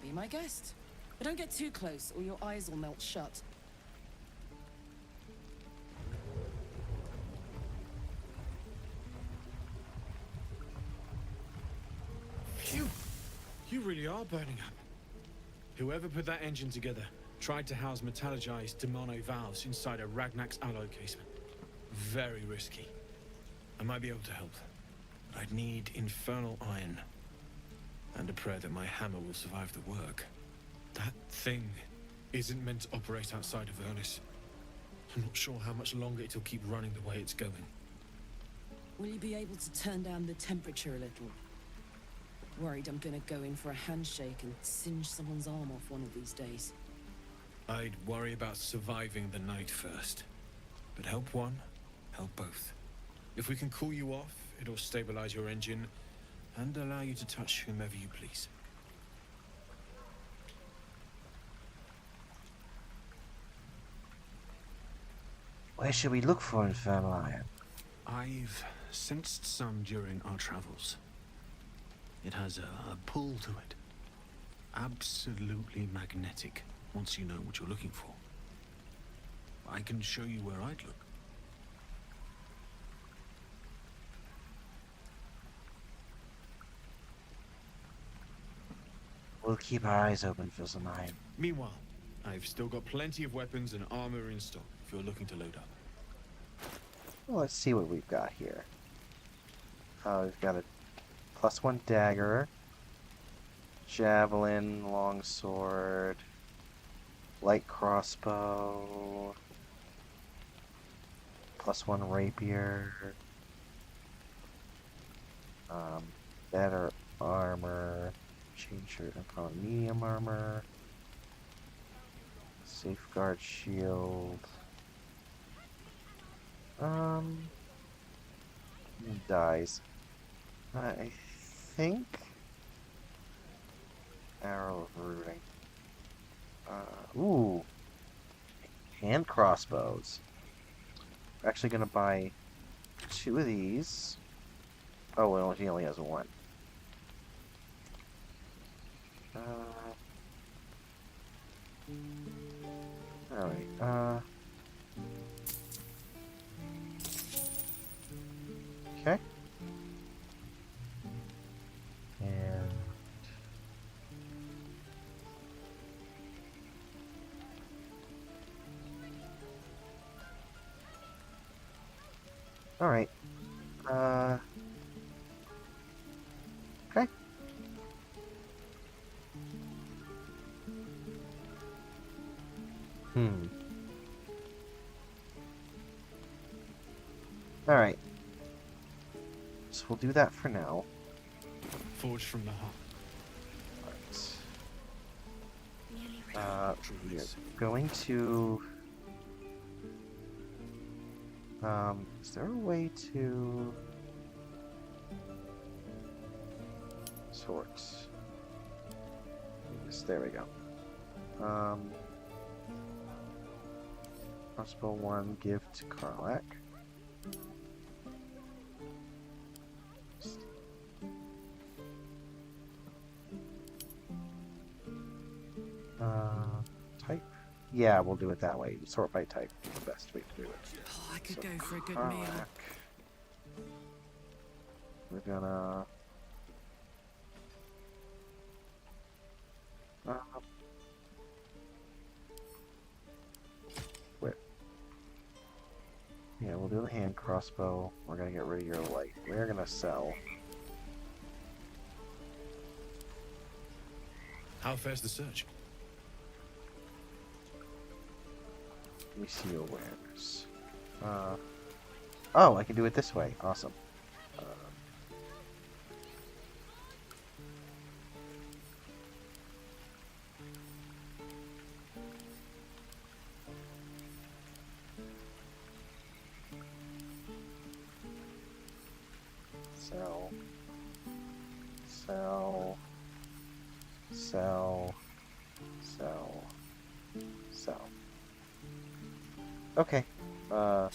Be my guest. But don't get too close or your eyes will melt shut. Phew! You really are burning up. Whoever put that engine together tried to house metallurgized Demono valves inside a Ragnak's alloy casement. Very risky. I might be able to help, but I'd need infernal iron. And a prayer that my hammer will survive the work. That thing isn't meant to operate outside of Ernest. I'm not sure how much longer it'll keep running the way it's going. Will you be able to turn down the temperature a little? Worried I'm gonna go in for a handshake and singe someone's arm off one of these days. I'd worry about surviving the night first. But help one, help both. If we can cool you off, it'll stabilize your engine and allow you to touch whomever you please. Where should we look for infernal iron? I've sensed some during our travels. It has a pull to it. Absolutely magnetic, once you know what you're looking for. I can show you where I'd look. We'll keep our eyes open for some iron. Meanwhile, I've still got plenty of weapons and armor in stock if you're looking to load up. Well, let's see what we've got here. We've got a +1 dagger, javelin, longsword, Light crossbow. +1 rapier. Better armor. Change your upon medium armor. Safeguard shield. Dies. I think arrow of rooting. Ooh. Hand crossbows. We're actually gonna buy 2 of these. Oh well, he only has 1. Alright, okay. And alright. Okay. Alright. So we'll do that for now. Forged from the heart. We're going to... is there a way to... sort? Yes, there we go. Crossbow 1, give to Karlak. Type? Yeah, we'll do it that way. Sort by type. The best way to do it. Oh, I could So go for a good Karlak. meal. We're gonna... Whip. Yeah, we'll do the hand crossbow. We're gonna get rid of your light. We're gonna sell. How fares the search? Let me see awareness. Oh, I can do it this way. Awesome. Sell. Sell. Sell. Sell. Sell. Okay. I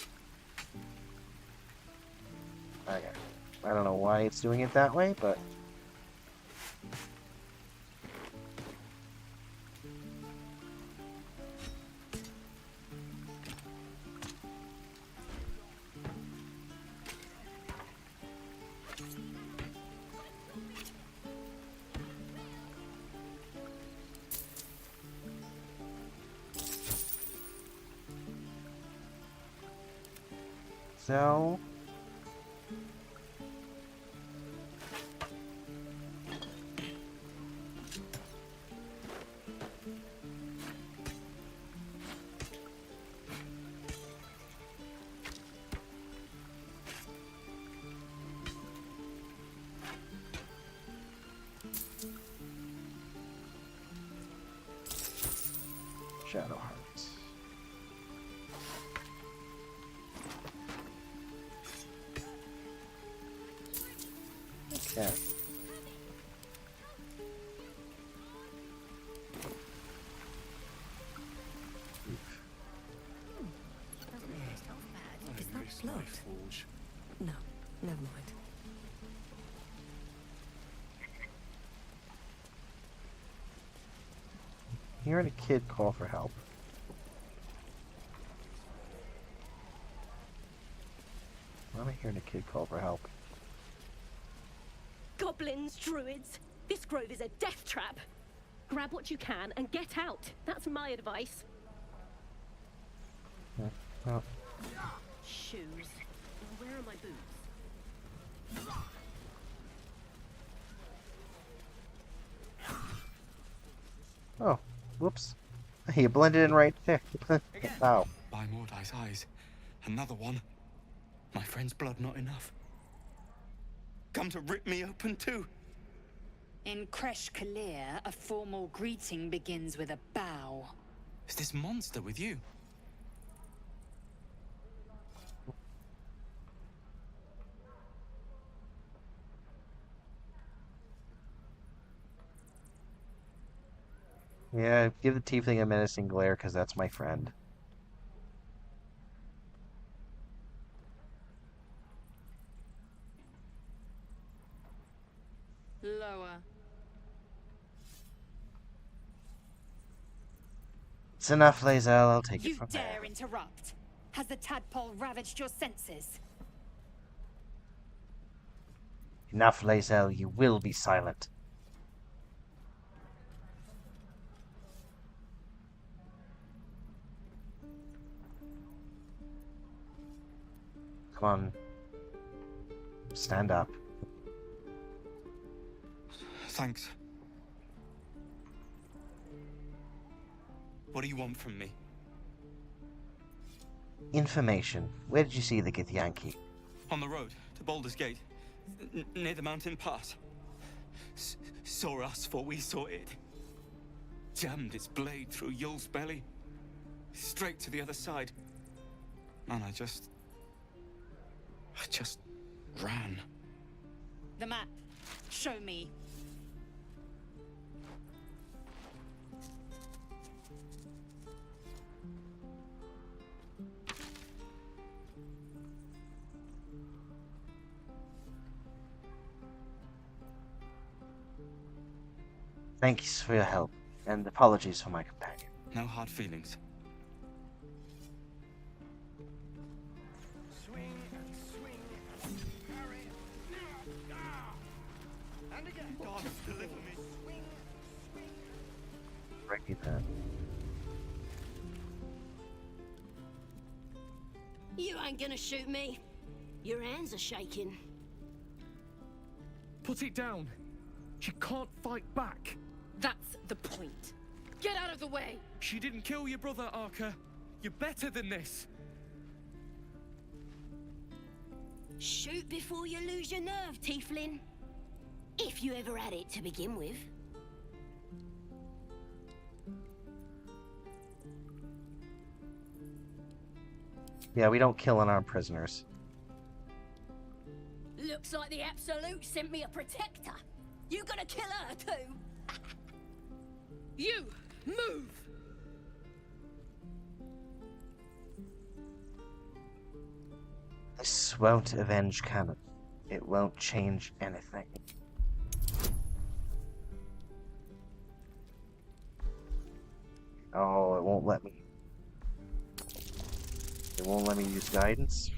don't know why it's doing it that way, but... So... Shadowheart. Okay. Is that blood? No, never mind. Hearing a kid call for help. Why am I hearing a kid call for help? Goblins, druids. This grove is a death trap. Grab what you can and get out. That's my advice. Oh. Shoes. Where are my boots? Oh, whoops. You blended in right there. Wow. By Mordai's eyes. Another one. My friend's blood not enough. Come to rip me open too. In Kresh Kalir, a formal greeting begins with a bow. Is this monster with you? Yeah, give the tiefling a menacing glare, because that's my friend. Lower. It's enough, Lae'zel. I'll take it You from dare there. interrupt? Has the tadpole ravaged your senses? Enough, Lae'zel. You will be silent. Come on. Stand up. Thanks. What do you want from me? Information. Where did you see the Githyanki? On the road to Baldur's Gate, near the mountain pass. Saw us before we saw it. Jammed its blade through Yul's belly, straight to the other side. And I just ran. The map. Show me. Thanks for your help, and apologies for my companion. No hard feelings. Swing and swing and carry. And again. God, deliver me. Swing, swing. Ready then. You ain't gonna shoot me. Your hands are shaking. Put it down. She can't fight back. That's the point. Get out of the way! She didn't kill your brother, Arka. You're better than this. Shoot before you lose your nerve, Tiefling. If you ever had it to begin with. Yeah, we don't kill unarmed prisoners. Looks like the Absolute sent me a protector. You gonna kill her too? You! Move! This won't avenge Canon. It won't change anything. Oh, it won't let me. It won't let me use guidance.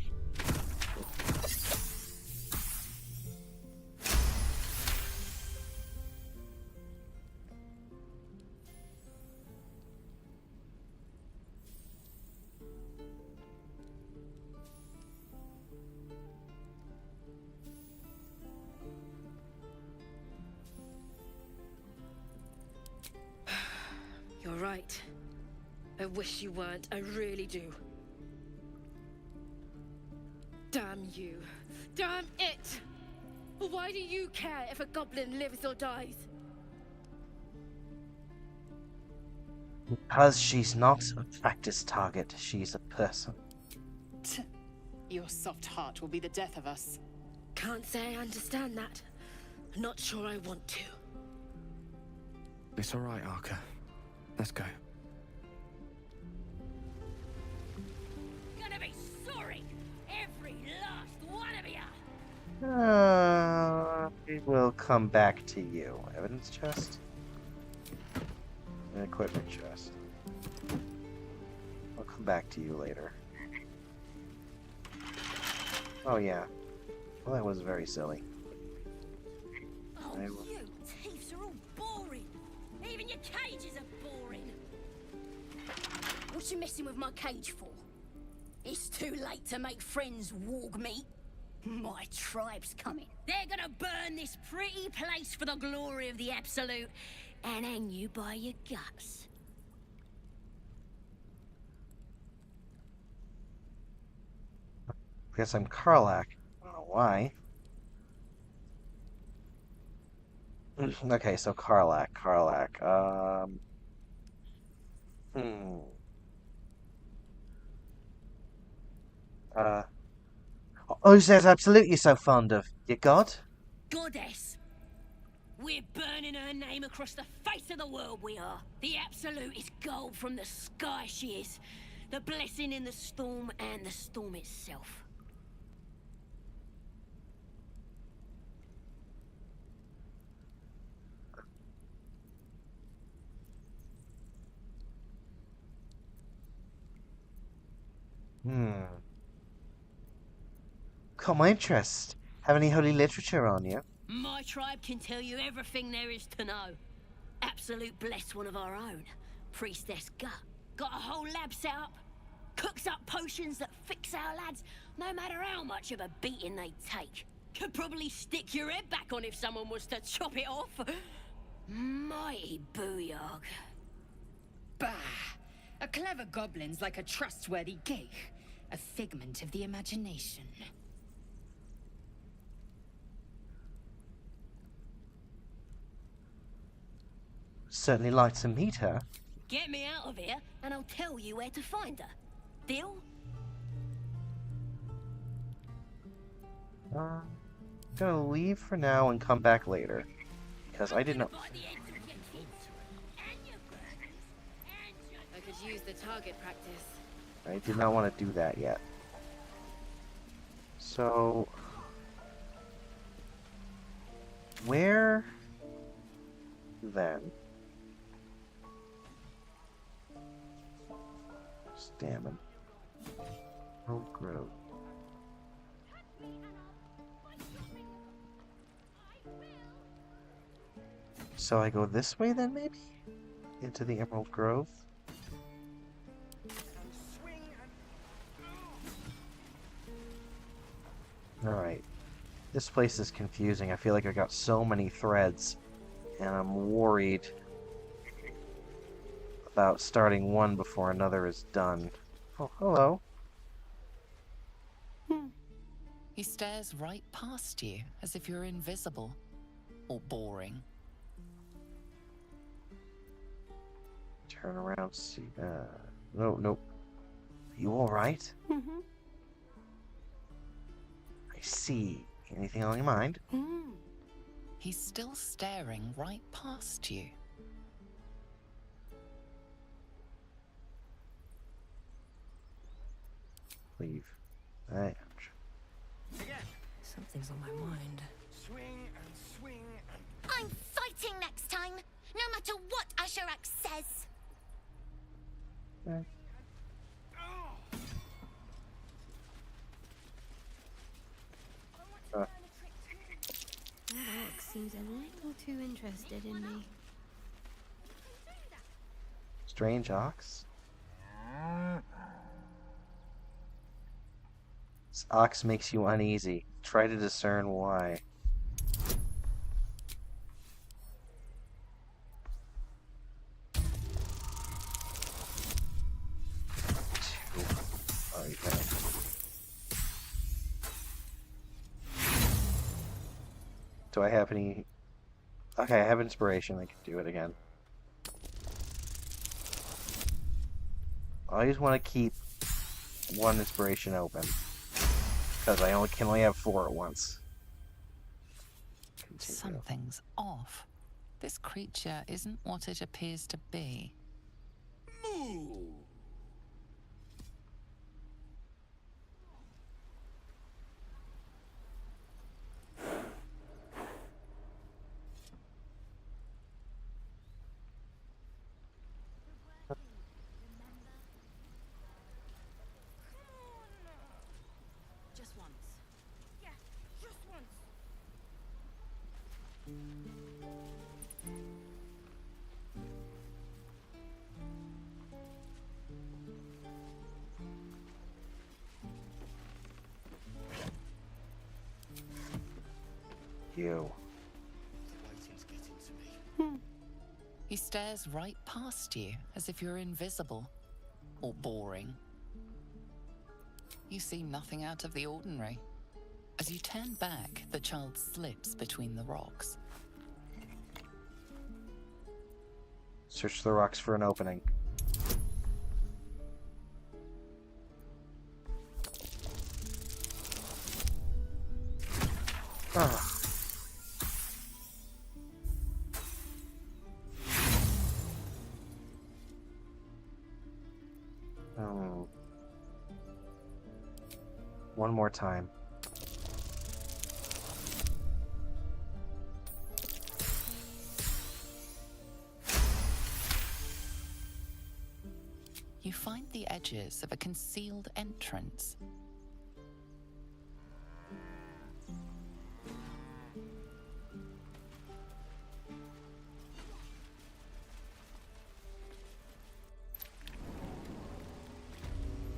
You're right. I wish you weren't. I really do. Damn you. Damn it! Why do you care if a goblin lives or dies? Because she's not a practice target, she's a person. Your soft heart will be the death of us. Can't say I understand that. Not sure I want to. It's all right, Arka. Let's go. Gonna be sorry, every last one of you. It will come back to you. Evidence chest? An equipment chest. I'll come back to you later. Oh yeah. Well, that was very silly. Oh, you thieves are all boring. Even your cages are boring. What you messing with my cage for? It's too late to make friends, warg meat. My tribe's coming. They're gonna burn this pretty place for the glory of the Absolute and hang you by your guts. Because I'm Karlak. I don't know why. Okay, so Karlak. Hmm. Uh. Oh, says absolutely so fond of your god. Goddess! We're burning her name across the face of the world, we are. The absolute is gold from the sky, she is. The blessing in the storm and the storm itself. Hmm. Caught my interest. Have any holy literature on you? My tribe can tell you everything there is to know. Absolute bless one of our own. Priestess Gut. Got a whole lab set up. Cooks up potions that fix our lads, no matter how much of a beating they take. Could probably stick your head back on if someone was to chop it off. Mighty booyog. Bah! A clever goblin's like a trustworthy gig. A figment of the imagination. Certainly like to meet her. Get me out of here, and I'll tell you where to find her. Deal? Gonna leave for now and come back later. Because I didn't... I could use the target practice. I did not want to do that yet. So... Where... Then... Stamina. Oh, growth. So I go this way then, maybe? Into the Emerald Grove? Alright. This place is confusing. I feel like I got so many threads, and I'm worried about starting one before another is done. Oh, hello. He stares right past you, as if you're invisible. Or boring. Turn around, see. No, nope. You alright? Mm-hmm. I see. Anything on your mind? He's still staring right past you. Leave. Something's on my mind. Swing and swing and... I'm fighting next time, no matter what Asherak says. That orc seems a little too interested in me. Strange ox? This ox makes you uneasy. Try to discern why. Do I have any... Okay, I have inspiration. I can do it again. I always want to keep one inspiration open. Because I can only have 4 at once. Continue. Something's off. This creature isn't what it appears to be. Moo! Just once. Yeah, just once. You. He stares right past you, as if you're invisible. Or boring. You see nothing out of the ordinary. As you turn back, the child slips between the rocks. Search the rocks for an opening. Ah. Oh. One more time. You find the edges of a concealed entrance.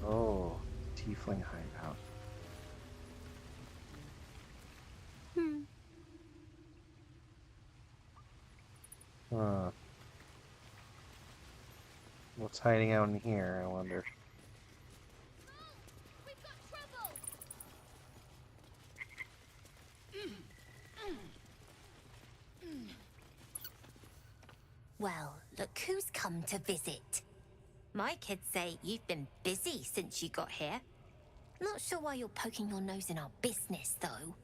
Oh, tiefling hideout. Huh. What's hiding out in here, I wonder? Well, look who's come to visit. My kids say you've been busy since you got here. Not sure why you're poking your nose in our business, though.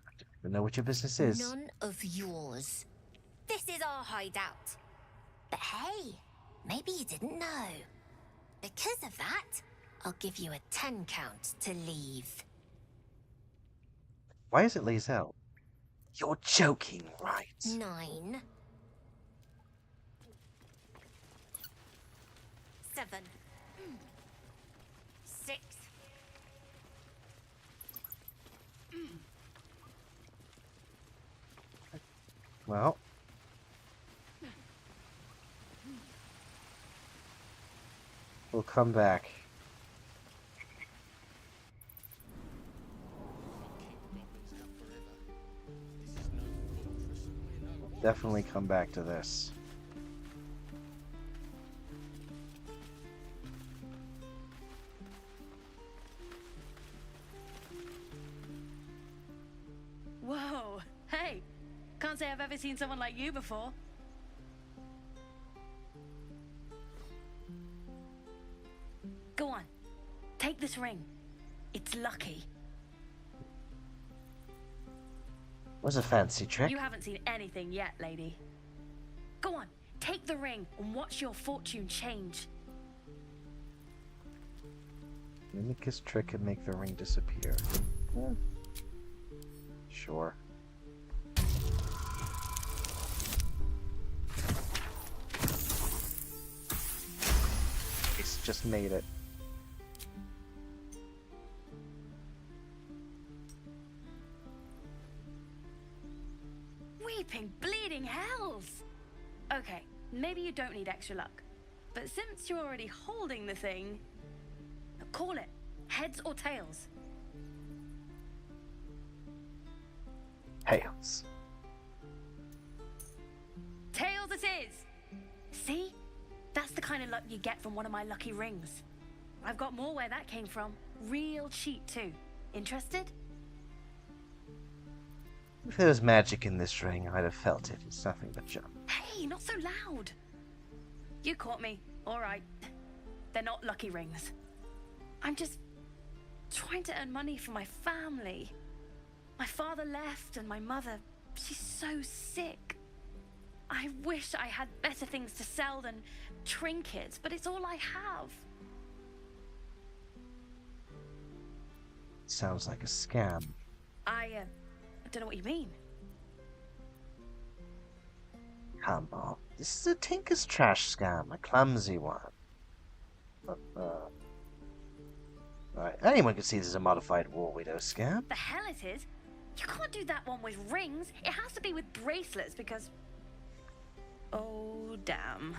I don't know what your business is. None of yours. This is our hideout. But hey, maybe you didn't know. Because of that, I'll give you a 10 count to leave. Why is it Lazel? You're joking, right? 9. 7. 6. Well. We'll come back. Definitely come back to this. Whoa, hey! Can't say I've ever seen someone like you before. Go on, take this ring. It's lucky. Was a fancy trick. You haven't seen anything yet, lady. Go on, take the ring and watch your fortune change. Mimic his trick and make the ring disappear. Sure. It's just made it. Weeping, bleeding hells! Okay, maybe you don't need extra luck. But since you're already holding the thing, call it. Heads or tails? Tails. Tails it is! See? That's the kind of luck you get from one of my lucky rings. I've got more where that came from. Real cheap too. Interested? If there was magic in this ring, I'd have felt it. It's nothing but junk. Hey, not so loud. You caught me. All right. They're not lucky rings. I'm just trying to earn money for my family. My father left and my mother, she's so sick. I wish I had better things to sell than trinkets, but it's all I have. Sounds like a scam. I don't know what you mean. Come on. This is a Tinker's trash scam, a clumsy one. Right. Anyone can see this is a modified War Widow scam. The hell it is? You can't do that one with rings. It has to be with bracelets because... Oh, damn.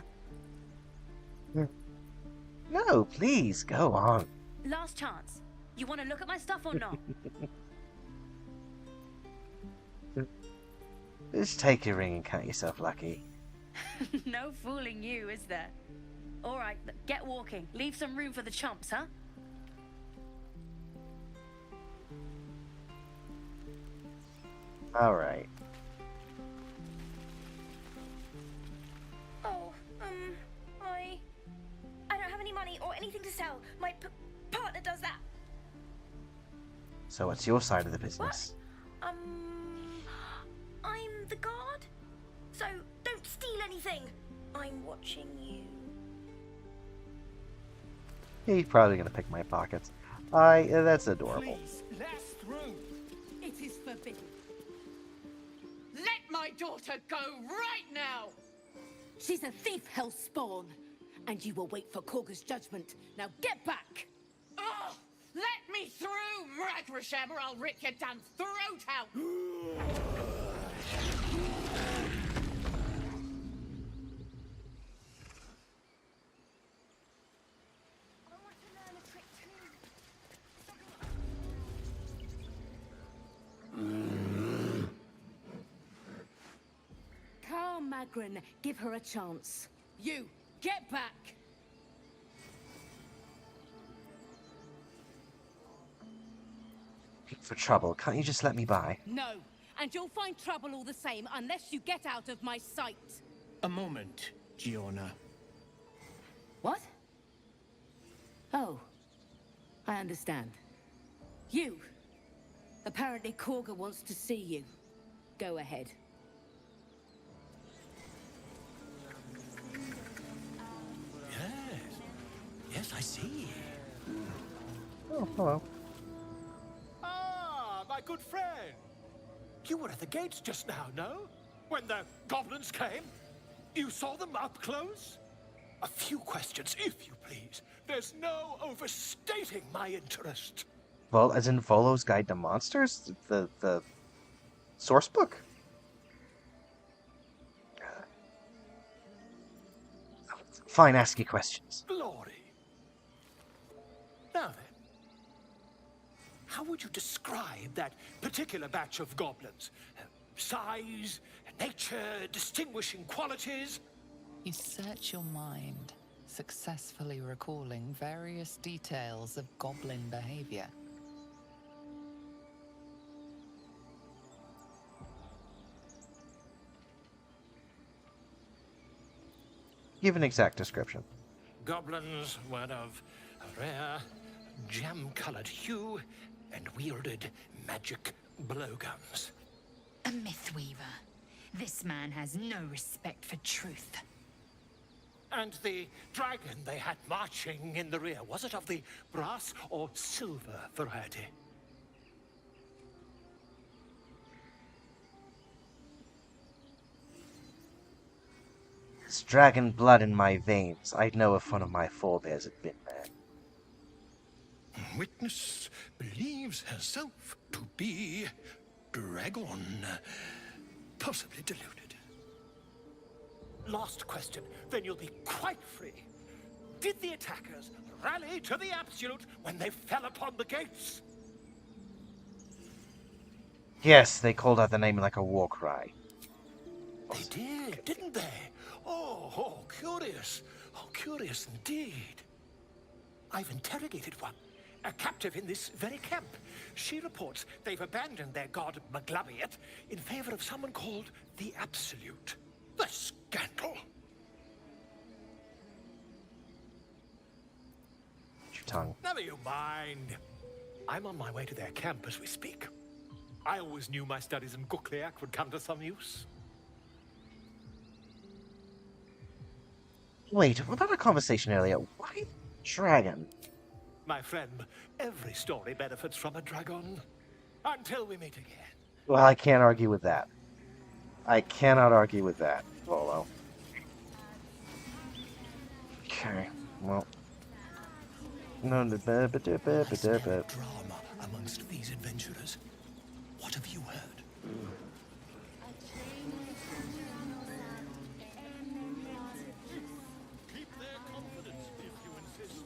No, please, go on. Last chance. You want to look at my stuff or not? Just take your ring and count yourself lucky. No fooling you, is there? All right, get walking. Leave some room for the chumps, huh? All right. Oh, I don't have any money or anything to sell. My partner does that. So what's your side of the business? What? I'm the guard, so don't steal anything. I'm watching you. He's probably gonna pick my pockets. That's adorable. Please, let's through. It is forbidden. Let my daughter go right now! She's a thief, hellspawn, and you will wait for Korga's judgment. Now get back! Oh, let me through, Ragrasham, or I'll rip your damn throat out! Calm, Magrin. Give her a chance. You, get back! For trouble, can't you just let me by? No, and you'll find trouble all the same unless you get out of my sight. A moment, Giona. What? Oh, I understand. You. Apparently Korga wants to see you. Go ahead. Yes, I see. Oh, hello. Ah, my good friend. You were at the gates just now, no? When the goblins came? You saw them up close? A few questions, if you please. There's no overstating my interest. Well, as in Volo's Guide to Monsters? The source book? Fine, ask you questions. Glory. Now then, how would you describe that particular batch of goblins? Size, nature, distinguishing qualities? You search your mind, successfully recalling various details of goblin behavior. Give an exact description. Goblins were of a rare, jam-colored hue and wielded magic blowguns. A mythweaver. This man has no respect for truth. And the dragon they had marching in the rear, was it of the brass or silver variety? There's dragon blood in my veins. I'd know if one of my forebears had been there. Witness believes herself to be dragon, possibly deluded. Last question, then you'll be quite free. Did the attackers rally to the absolute when they fell upon the gates? Yes, they called out the name like a war cry. They did, didn't they? Oh, curious. Oh, curious indeed. I've interrogated one, a captive in this very camp. She reports they've abandoned their god Maglabiet in favor of someone called the Absolute. The scandal! Your tongue. Never you mind. I'm on my way to their camp as we speak. I always knew my studies in Gukliak would come to some use. Wait, was that a conversation earlier? Why dragon? My friend, every story benefits from a dragon. Until we meet again. Well, I can't argue with that. I cannot argue with that, Volo. Okay, well. No, Drama amongst these adventurers. What have you heard? Keep their confidence if you insist.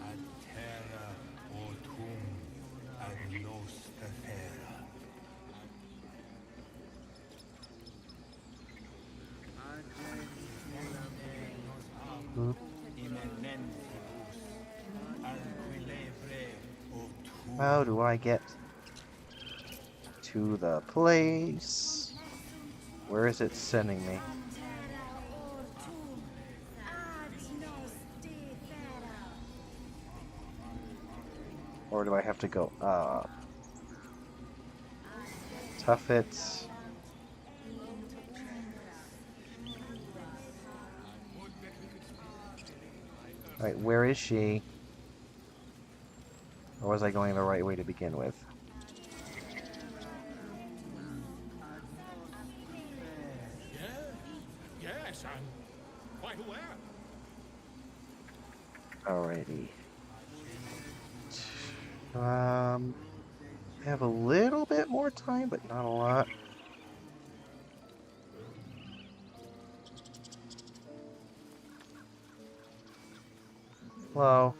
A terra or Oop. How do I get to the place? Where is it sending me? Or do I have to go up? Tough it. Alright, where is she? Or was I going the right way to begin with? Yes, I'm quite aware. Alrighty. I have a little bit more time, but not a lot. Hello.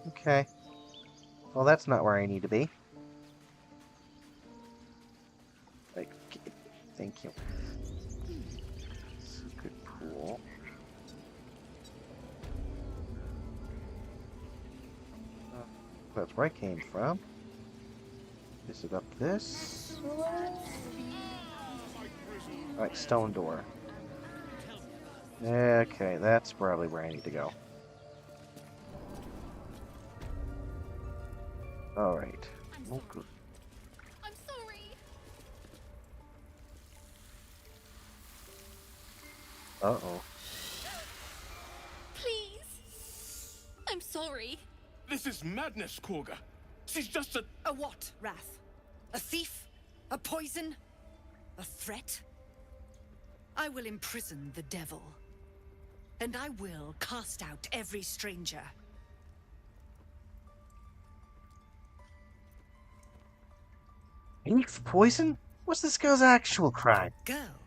Okay. Well, that's not where I need to be. Like, thank you. It's a good pool. That's where I came from. Is it up this? Alright, stone door. Okay, that's probably where I need to go. Alright. Oh, good. I'm sorry. Uh-oh. Please. I'm sorry. This is madness, Korga. She's just a... A what, Wrath? A thief? A poison? A threat? I will imprison the devil. And I will cast out every stranger. Thief? Poison? What's this girl's actual crime? Girl?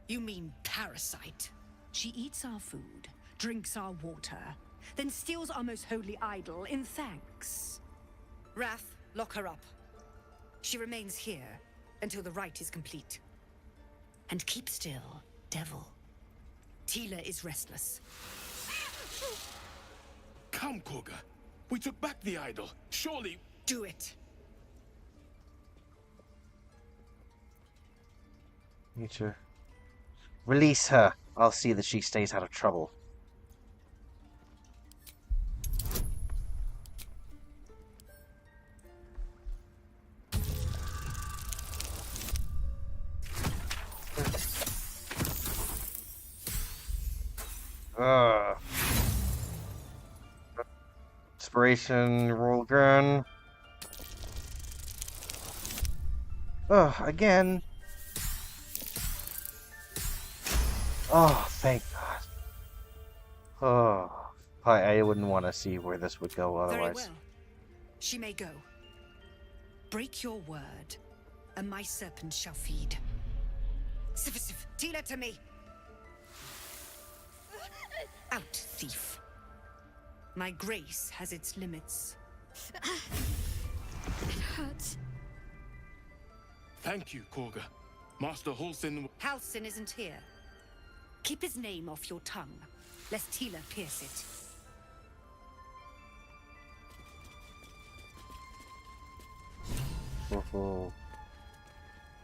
You mean parasite? She eats our food, drinks our water, then steals our most holy idol in thanks. Wrath, lock her up. She remains here until the rite is complete. And keep still, devil. Tila is restless. Come, Korga. We took back the idol. Surely... Do it. Need to release her. I'll see that she stays out of trouble. Inspiration, roll gun. Again. Oh, thank God. Oh, I wouldn't want to see where this would go otherwise. Very well. She may go. Break your word, and my serpent shall feed. Sif, Tila to me. Out, thief. My grace has its limits. It hurts. Thank you, Korga. Master Halsin... Halsin isn't here. Keep his name off your tongue, lest Tila pierce it.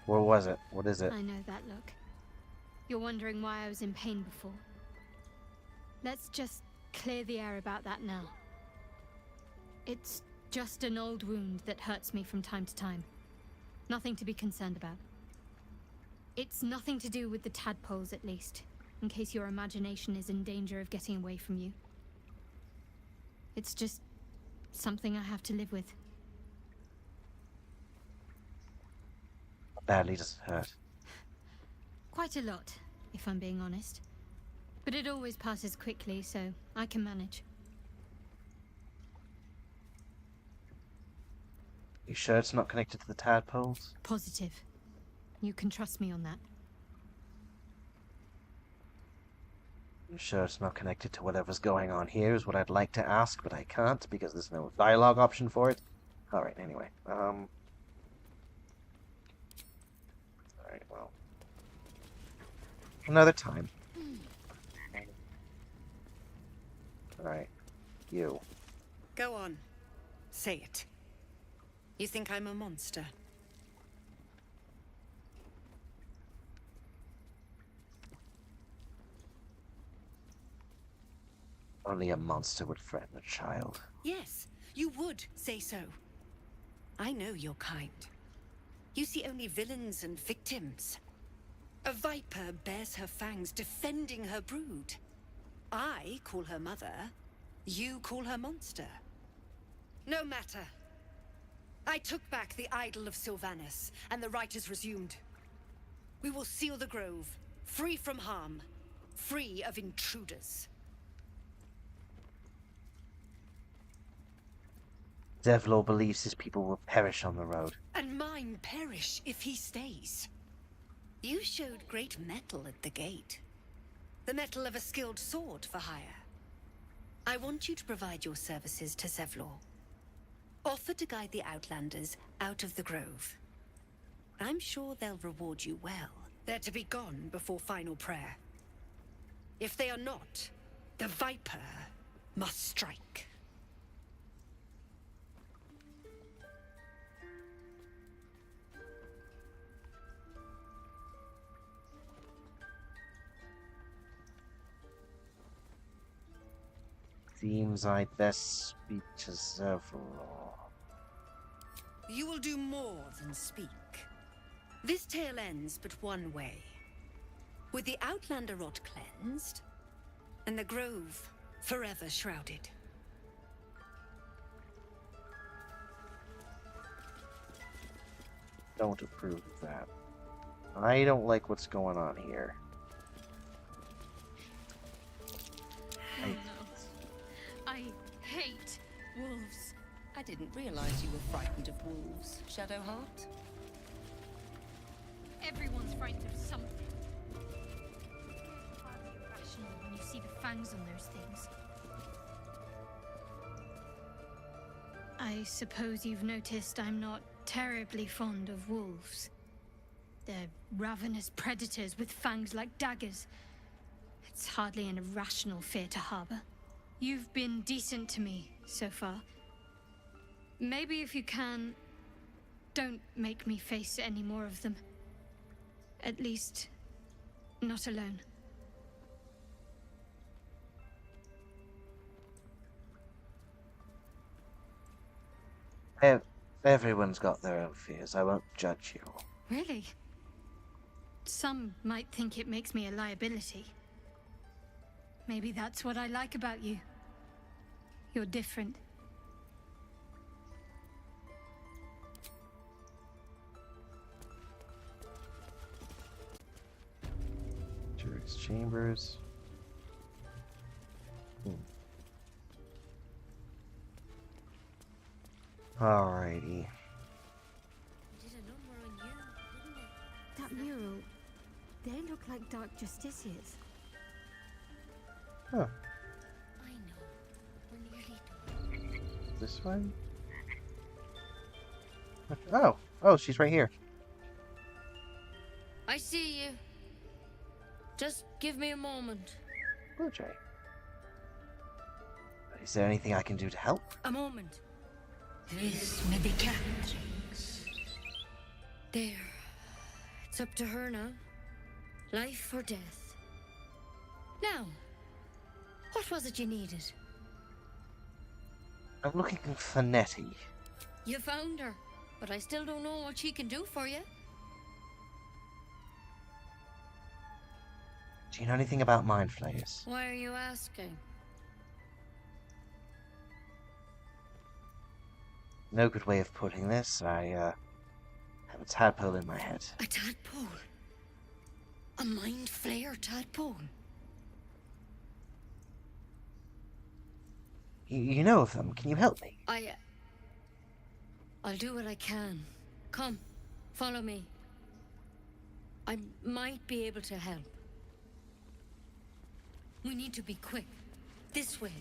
What was it? What is it? I know that look. You're wondering why I was in pain before. Let's just clear the air about that now. It's just an old wound that hurts me from time to time. Nothing to be concerned about. It's nothing to do with the tadpoles, at least, in case your imagination is in danger of getting away from you. It's just something I have to live with. Badly does it hurt? Quite a lot, if I'm being honest. But it always passes quickly, so I can manage. You sure it's not connected to the tadpoles? Positive. You can trust me on that. You sure it's not connected to whatever's going on here is what I'd like to ask, but I can't because there's no dialogue option for it. Alright, anyway. Alright, well. Another time. Alright. You. Go on. Say it. You think I'm a monster? Only a monster would threaten a child. Yes, you would say so. I know your kind. You see only villains and victims. A viper bears her fangs defending her brood. I call her mother. You call her monster. No matter. I took back the idol of Sylvanas, and the rite is resumed. We will seal the grove, free from harm, free of intruders. Devlor believes his people will perish on the road. And mine perish if he stays. You showed great mettle at the gate. The mettle of a skilled sword for hire. I want you to provide your services to Zevlor. Offer to guide the Outlanders out of the grove. I'm sure they'll reward you well. They're to be gone before final prayer. If they are not, the Viper must strike. Seems I'd best speak to Zevlor. You will do more than speak. This tale ends but one way. With the Outlander rot cleansed, and the grove forever shrouded. Don't approve of that. I don't like what's going on here. I hate wolves. I didn't realize you were frightened of wolves, Shadowheart. Everyone's frightened of something. Hardly irrational when you see the fangs on those things. I suppose you've noticed I'm not terribly fond of wolves. They're ravenous predators with fangs like daggers. It's hardly an irrational fear to harbor. You've been decent to me so far. Maybe if you can, don't make me face any more of them. At least, not alone. Everyone's got their own fears. I won't judge you. Really? Some might think it makes me a liability. Maybe that's what I like about you. You're different. Druid's chambers. Alrighty. That mural, they look like Dark Justiciars. Huh. I know. We're nearly done. This way? Oh, she's right here. I see you. Just give me a moment. Blue Jay. Is there anything I can do to help? A moment. This may be Catherine's. There. It's up to her now. Life or death. Now, what was it you needed? I'm looking for Nettie. You found her, but I still don't know what she can do for you. Do you know anything about mind flayers? Why are you asking? No good way of putting this. I have a tadpole in my head. A tadpole? A mind flayer tadpole? You know of them. Can you help me? I'll do what I can. Come, follow me. I might be able to help. We need to be quick. This way.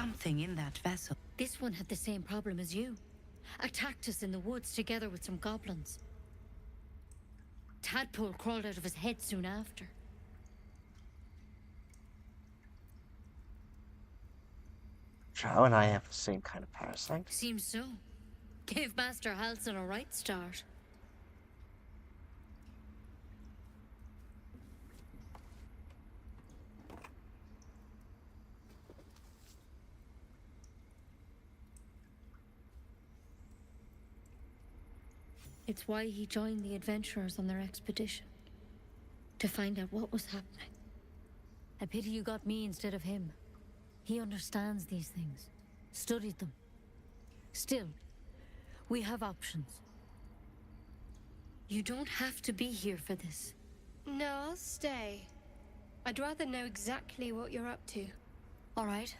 something in that vessel. This one had the same problem as you. Attacked us in the woods together with some goblins. Tadpole crawled out of his head soon after. Drow and I have the same kind of parasite. Seems so. Gave Master Halsin a right start. It's why he joined the adventurers on their expedition. To find out what was happening. A pity you got me instead of him. He understands these things. Studied them. Still, we have options. You don't have to be here for this. No, I'll stay. I'd rather know exactly what you're up to. All right.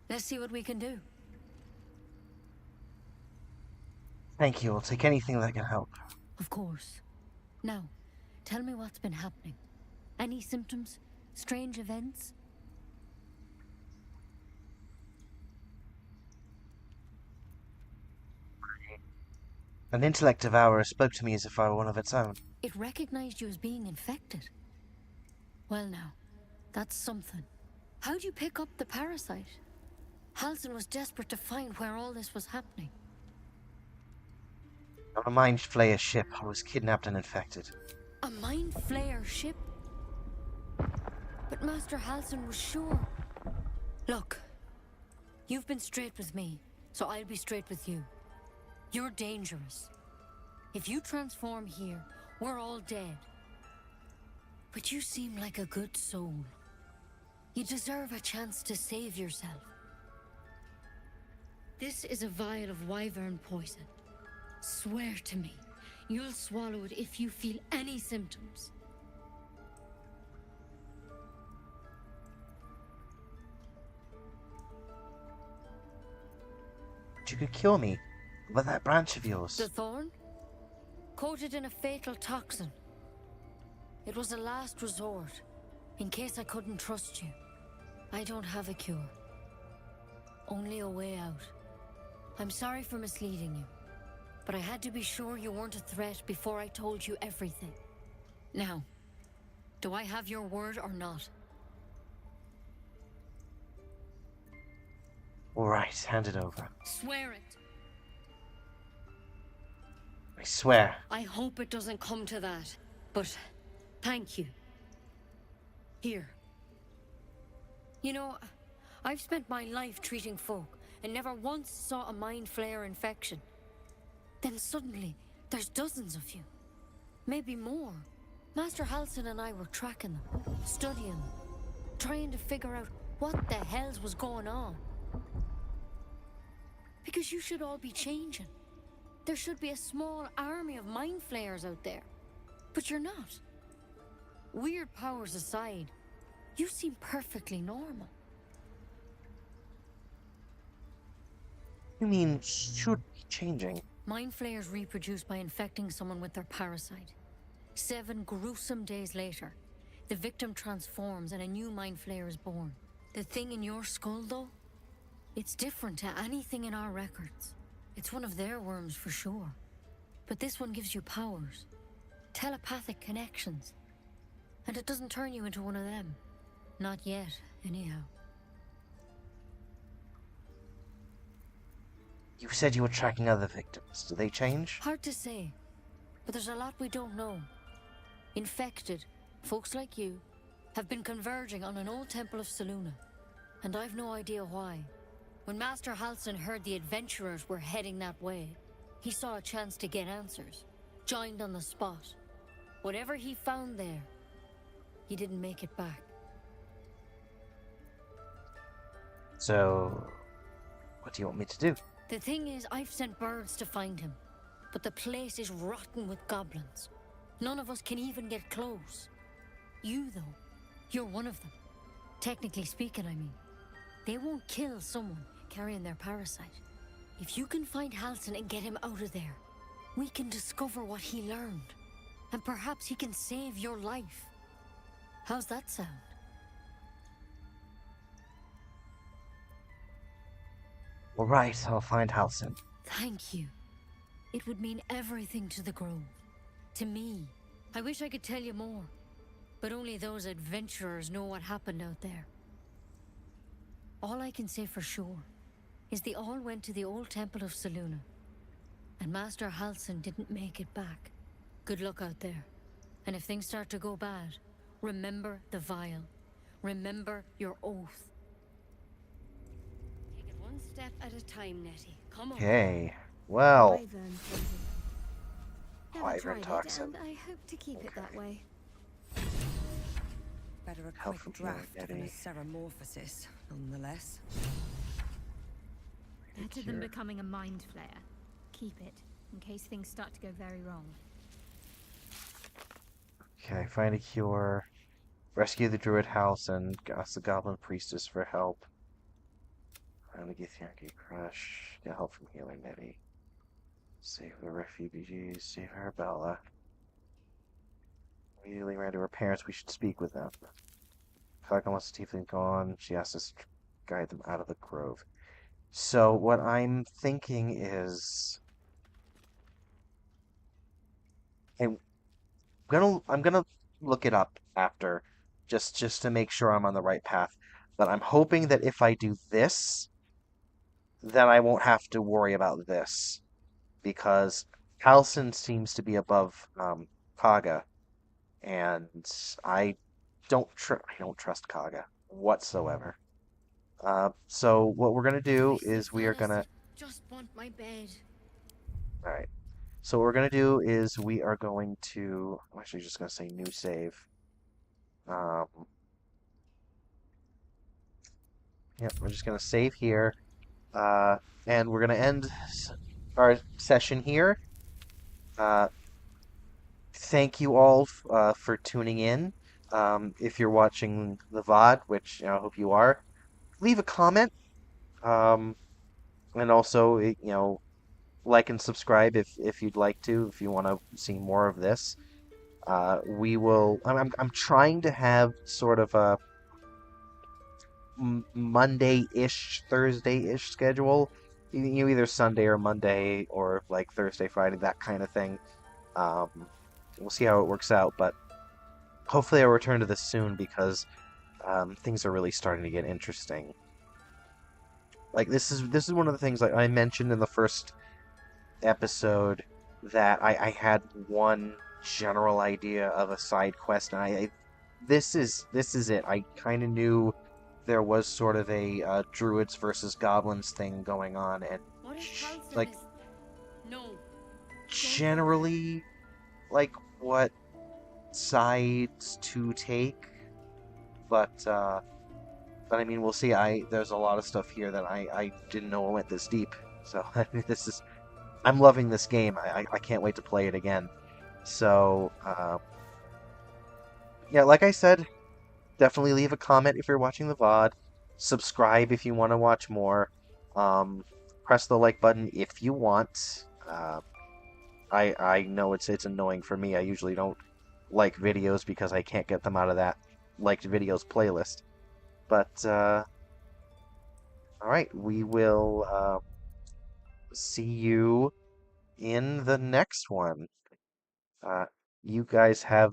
Let's see what we can do. Thank you. I'll take anything that can help. Of course. Now, tell me what's been happening. Any symptoms? Strange events? An intellect devourer spoke to me as if I were one of its own. It recognized you as being infected. Well now, that's something. How'd you pick up the parasite? Halsin was desperate to find where all this was happening. On a mind flayer ship, I was kidnapped and infected. A mind flayer ship? But Master Halsin was sure. Look, you've been straight with me, so I'll be straight with you. You're dangerous. If you transform here, we're all dead. But you seem like a good soul. You deserve a chance to save yourself. This is a vial of wyvern poison. Swear to me, you'll swallow it if you feel any symptoms. But you could cure me with that branch of yours. The thorn? Coated in a fatal toxin. It was a last resort, in case I couldn't trust you. I don't have a cure. Only a way out. I'm sorry for misleading you, but I had to be sure you weren't a threat before I told you everything. Now, do I have your word or not? All right, hand it over. Swear it. I swear. I hope it doesn't come to that, but thank you. Here. You know, I've spent my life treating folk and never once saw a mind flayer infection. Then suddenly, there's dozens of you. Maybe more. Master Halsin and I were tracking them, studying them, trying to figure out what the hells was going on. Because you should all be changing. There should be a small army of mind flayers out there. But you're not. Weird powers aside, you seem perfectly normal. You mean should be changing? Mind flayers reproduce by infecting someone with their parasite. 7 gruesome days later, the victim transforms and a new mind flayer is born. The thing in your skull, though, it's different to anything in our records. It's one of their worms for sure. But this one gives you powers. Telepathic connections. And it doesn't turn you into one of them. Not yet, anyhow. You said you were tracking other victims. Do they change? Hard to say. But there's a lot we don't know. Infected, folks like you, have been converging on an old temple of Selûne. And I've no idea why. When Master Halsin heard the adventurers were heading that way, he saw a chance to get answers. Joined on the spot. Whatever he found there, he didn't make it back. So, what do you want me to do? The thing is, I've sent birds to find him. But the place is rotten with goblins. None of us can even get close. You, though, you're one of them. Technically speaking, I mean. They won't kill someone carrying their parasite. If you can find Halsin and get him out of there, we can discover what he learned. And perhaps he can save your life. How's that sound? All right, I'll find Halsin. Thank you. It would mean everything to the Grove. To me. I wish I could tell you more. But only those adventurers know what happened out there. All I can say for sure is they all went to the old temple of Selûne. And Master Halsin didn't make it back. Good luck out there. And if things start to go bad, remember the vial. Remember your oath. Take it one step at a time, Nettie. Come on. Okay, well, Wyvern poison. Never Wyvern tried it, toxin. and I hope to keep it that way. Better a Help quick from healing, draft than a Nettie. ceramorphosis, nonetheless. Better than becoming a mind flayer. Keep it, in case things start to go very wrong. Okay, find a cure. Rescue the Druid house and ask the Goblin Priestess for help. I'm gonna get Yankee Crush. Get help from healing Nettie. Save the refugees. Save Arabella. Immediately ran to her parents. We should speak with them. Falcon wants the tiefling gone. She asks us to guide them out of the grove. So what I'm thinking is, I'm gonna look it up after, just to make sure I'm on the right path. But I'm hoping that if I do this, then I won't have to worry about this, because Halsin seems to be above Kaga, and I don't trust Kaga whatsoever. So what we're gonna do is we are gonna. Just want my bed. All right. So what we're gonna do is we are going to. I'm actually just gonna say new save. Yep, we're just gonna save here, and we're gonna end our session here. Thank you all for tuning in. If you're watching the VOD, which I hope you are, leave a comment. And also, like and subscribe if you'd like to, if you want to see more of this. We will. I'm trying to have sort of a Monday-ish, Thursday-ish schedule. Either Sunday or Monday or like Thursday, Friday, that kind of thing. We'll see how it works out, but hopefully I'll return to this soon because things are really starting to get interesting. Like this is one of the things like I mentioned in the first episode that I had one general idea of a side quest, and this is it. I kind of knew there was sort of a druids versus goblins thing going on, and like generally like what sides to take, but I mean we'll see. There's a lot of stuff here that I didn't know went this deep, so I'm loving this game. I can't wait to play it again. So yeah, like I said, definitely leave a comment if you're watching the VOD. Subscribe if you want to watch more. Press the like button if you want. I know it's annoying for me. I usually don't like videos because I can't get them out of that liked videos playlist. But all right, we will see you in the next one. You guys have